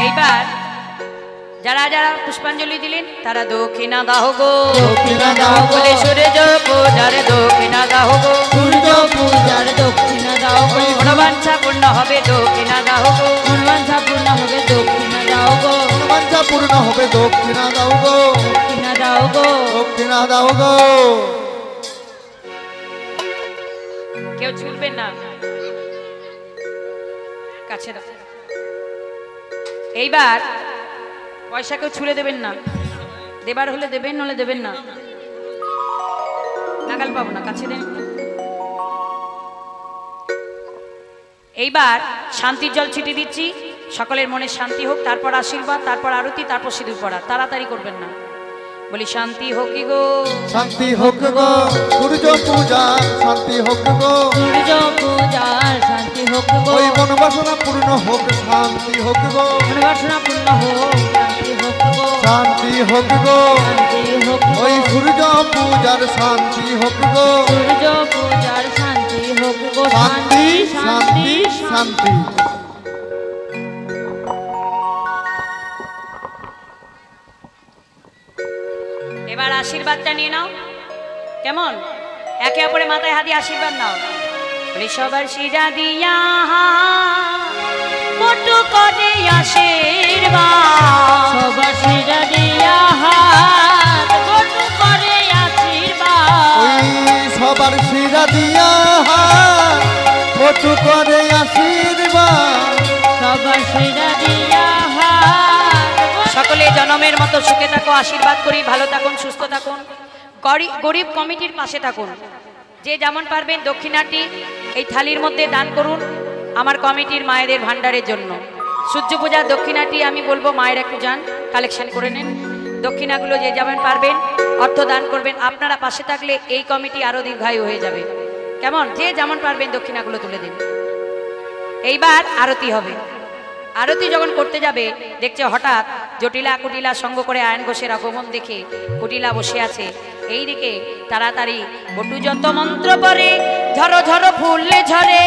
এইবার যারা যারা পুষ্পাঞ্জলি দিলেন তারা দক্ষিণা দাহ গো দক্ষিণা দাহ গো। বলে সূর্য পূজার দক্ষিণা দাহ গো সূর্য পূজার দক্ষিণা দাও গো মনোবাঞ্ছা পূর্ণ হবে দক্ষিণা দাও গো মনোবাঞ্ছা পূর্ণ হবে দক্ষিণা দাও গো মনোবাঞ্ছা পূর্ণ হবে দক্ষিণা দাও গো দক্ষিণা দাও গো দক্ষিণা দাও গো। কেউ ছুটবেন না, কাছে দাও। এইবার পয়সা কেউ ছুঁড়ে দেবেন না, দেবার হলে দেবেন, নলে দেবেন না, নাগাল পাবো না, কাছে দেন। এইবার শান্তির জল ছিটিয়ে দিচ্ছি, সকলের মনে শান্তি হোক, তারপর আশীর্বাদ, তারপর আরতি, তারপর সিঁদুর পড়া। তাড়াতাড়ি করবেন না, বলি শান্তি হোক কি গো, শান্তি হোক গো সূর্য পূজা, শান্তি হোক গো সূর্য পূজার শান্তি হোক গো ওই মনোবাসনা পূর্ণ হোক, শান্তি হোক গো মনোবাসনা পূর্ণ হোক শান্তি হোক গো শান্তি হোক গো শান্তি হোক গো ওই সূর্য পূজার শান্তি হোক গো সূর্য পূজার শান্তি হোক গো শান্তি শান্তি শান্তি। এবার আশীর্বাদটা নিয়ে নাও, কেমন? একে অপরে মাথায় হাত দিয়ে আশীর্বাদ নাও। বলি সবার শিরা দিয়া মোটু করে আশীর্বাদ, সবার শিরা দিয়া হাত কটু করে আশীর্বাদ ওই সবার শিরা দিয়া ফটু করে আশীর্বাদ, সবার শিরা দিয়া হাত সকলে জনমের মতো সুখে থাকো, আশীর্বাদ করি, ভালো থাকুন, সুস্থ থাকুন, গরিব কমিটির পাশে থাকুন। যে যেমন পারবেন দক্ষিণাটি এই থালির মধ্যে দান করুন আমার কমিটির মায়েদের ভান্ডারের জন্য। সূর্য পূজার দক্ষিণাটি আমি বলবো মায়ের একটু যান কালেকশন করে নেন, দক্ষিণাগুলো যে যেমন পারবেন অর্থ দান করবেন। আপনারা পাশে থাকলে এই কমিটি আরো দীর্ঘায়ু হয়ে যাবে, কেমন? যে যেমন পারবেন দক্ষিণাগুলো তুলে দিন। এইবার আরতি হবে। আরতি যখন করতে যাবে দেখছে হঠাৎ জটিলা কুটিলা সঙ্গ করে আয়ন ঘোষের আগমন দেখে কুটিলা বসে আছে। এই দিকে তাড়াতাড়ি বটু যত মন্ত্র পড়ে ঝরো ঝরো ফুল ঝরে,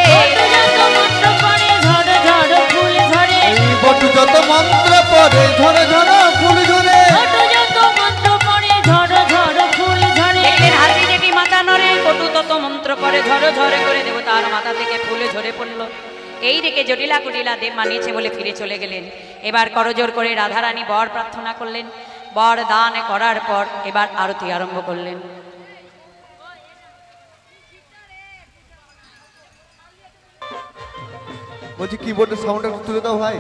যত মন্ত্র পড়ে ঝড় ঝড় ফুল ঝরে এই বটু যত মন্ত্র পড়ে ঝরে ঝরে ফুল ঝরে, যত মন্ত্র পড়ে ঝড় ঝড় ফুল ঝরে দেখলেন হাতি যেটি মাথা নড়ে, বটু তত মন্ত্র পড়ে ঝরো ঝরে করে দেব তার মাথা থেকে ফুলে ঝরে পড়লো। এই দিকে জটিলা কুটিলা দেব মানিয়েছে বলে ফিরে চলে গেলেন। এবার করজোর করে রাধারানী বর প্রার্থনা করলেন, বর দান করার পর এবার আরতি আরম্ভ করলেন। বলছি কিবোর্ডের সাউন্ডটা তুলে দাও ভাই।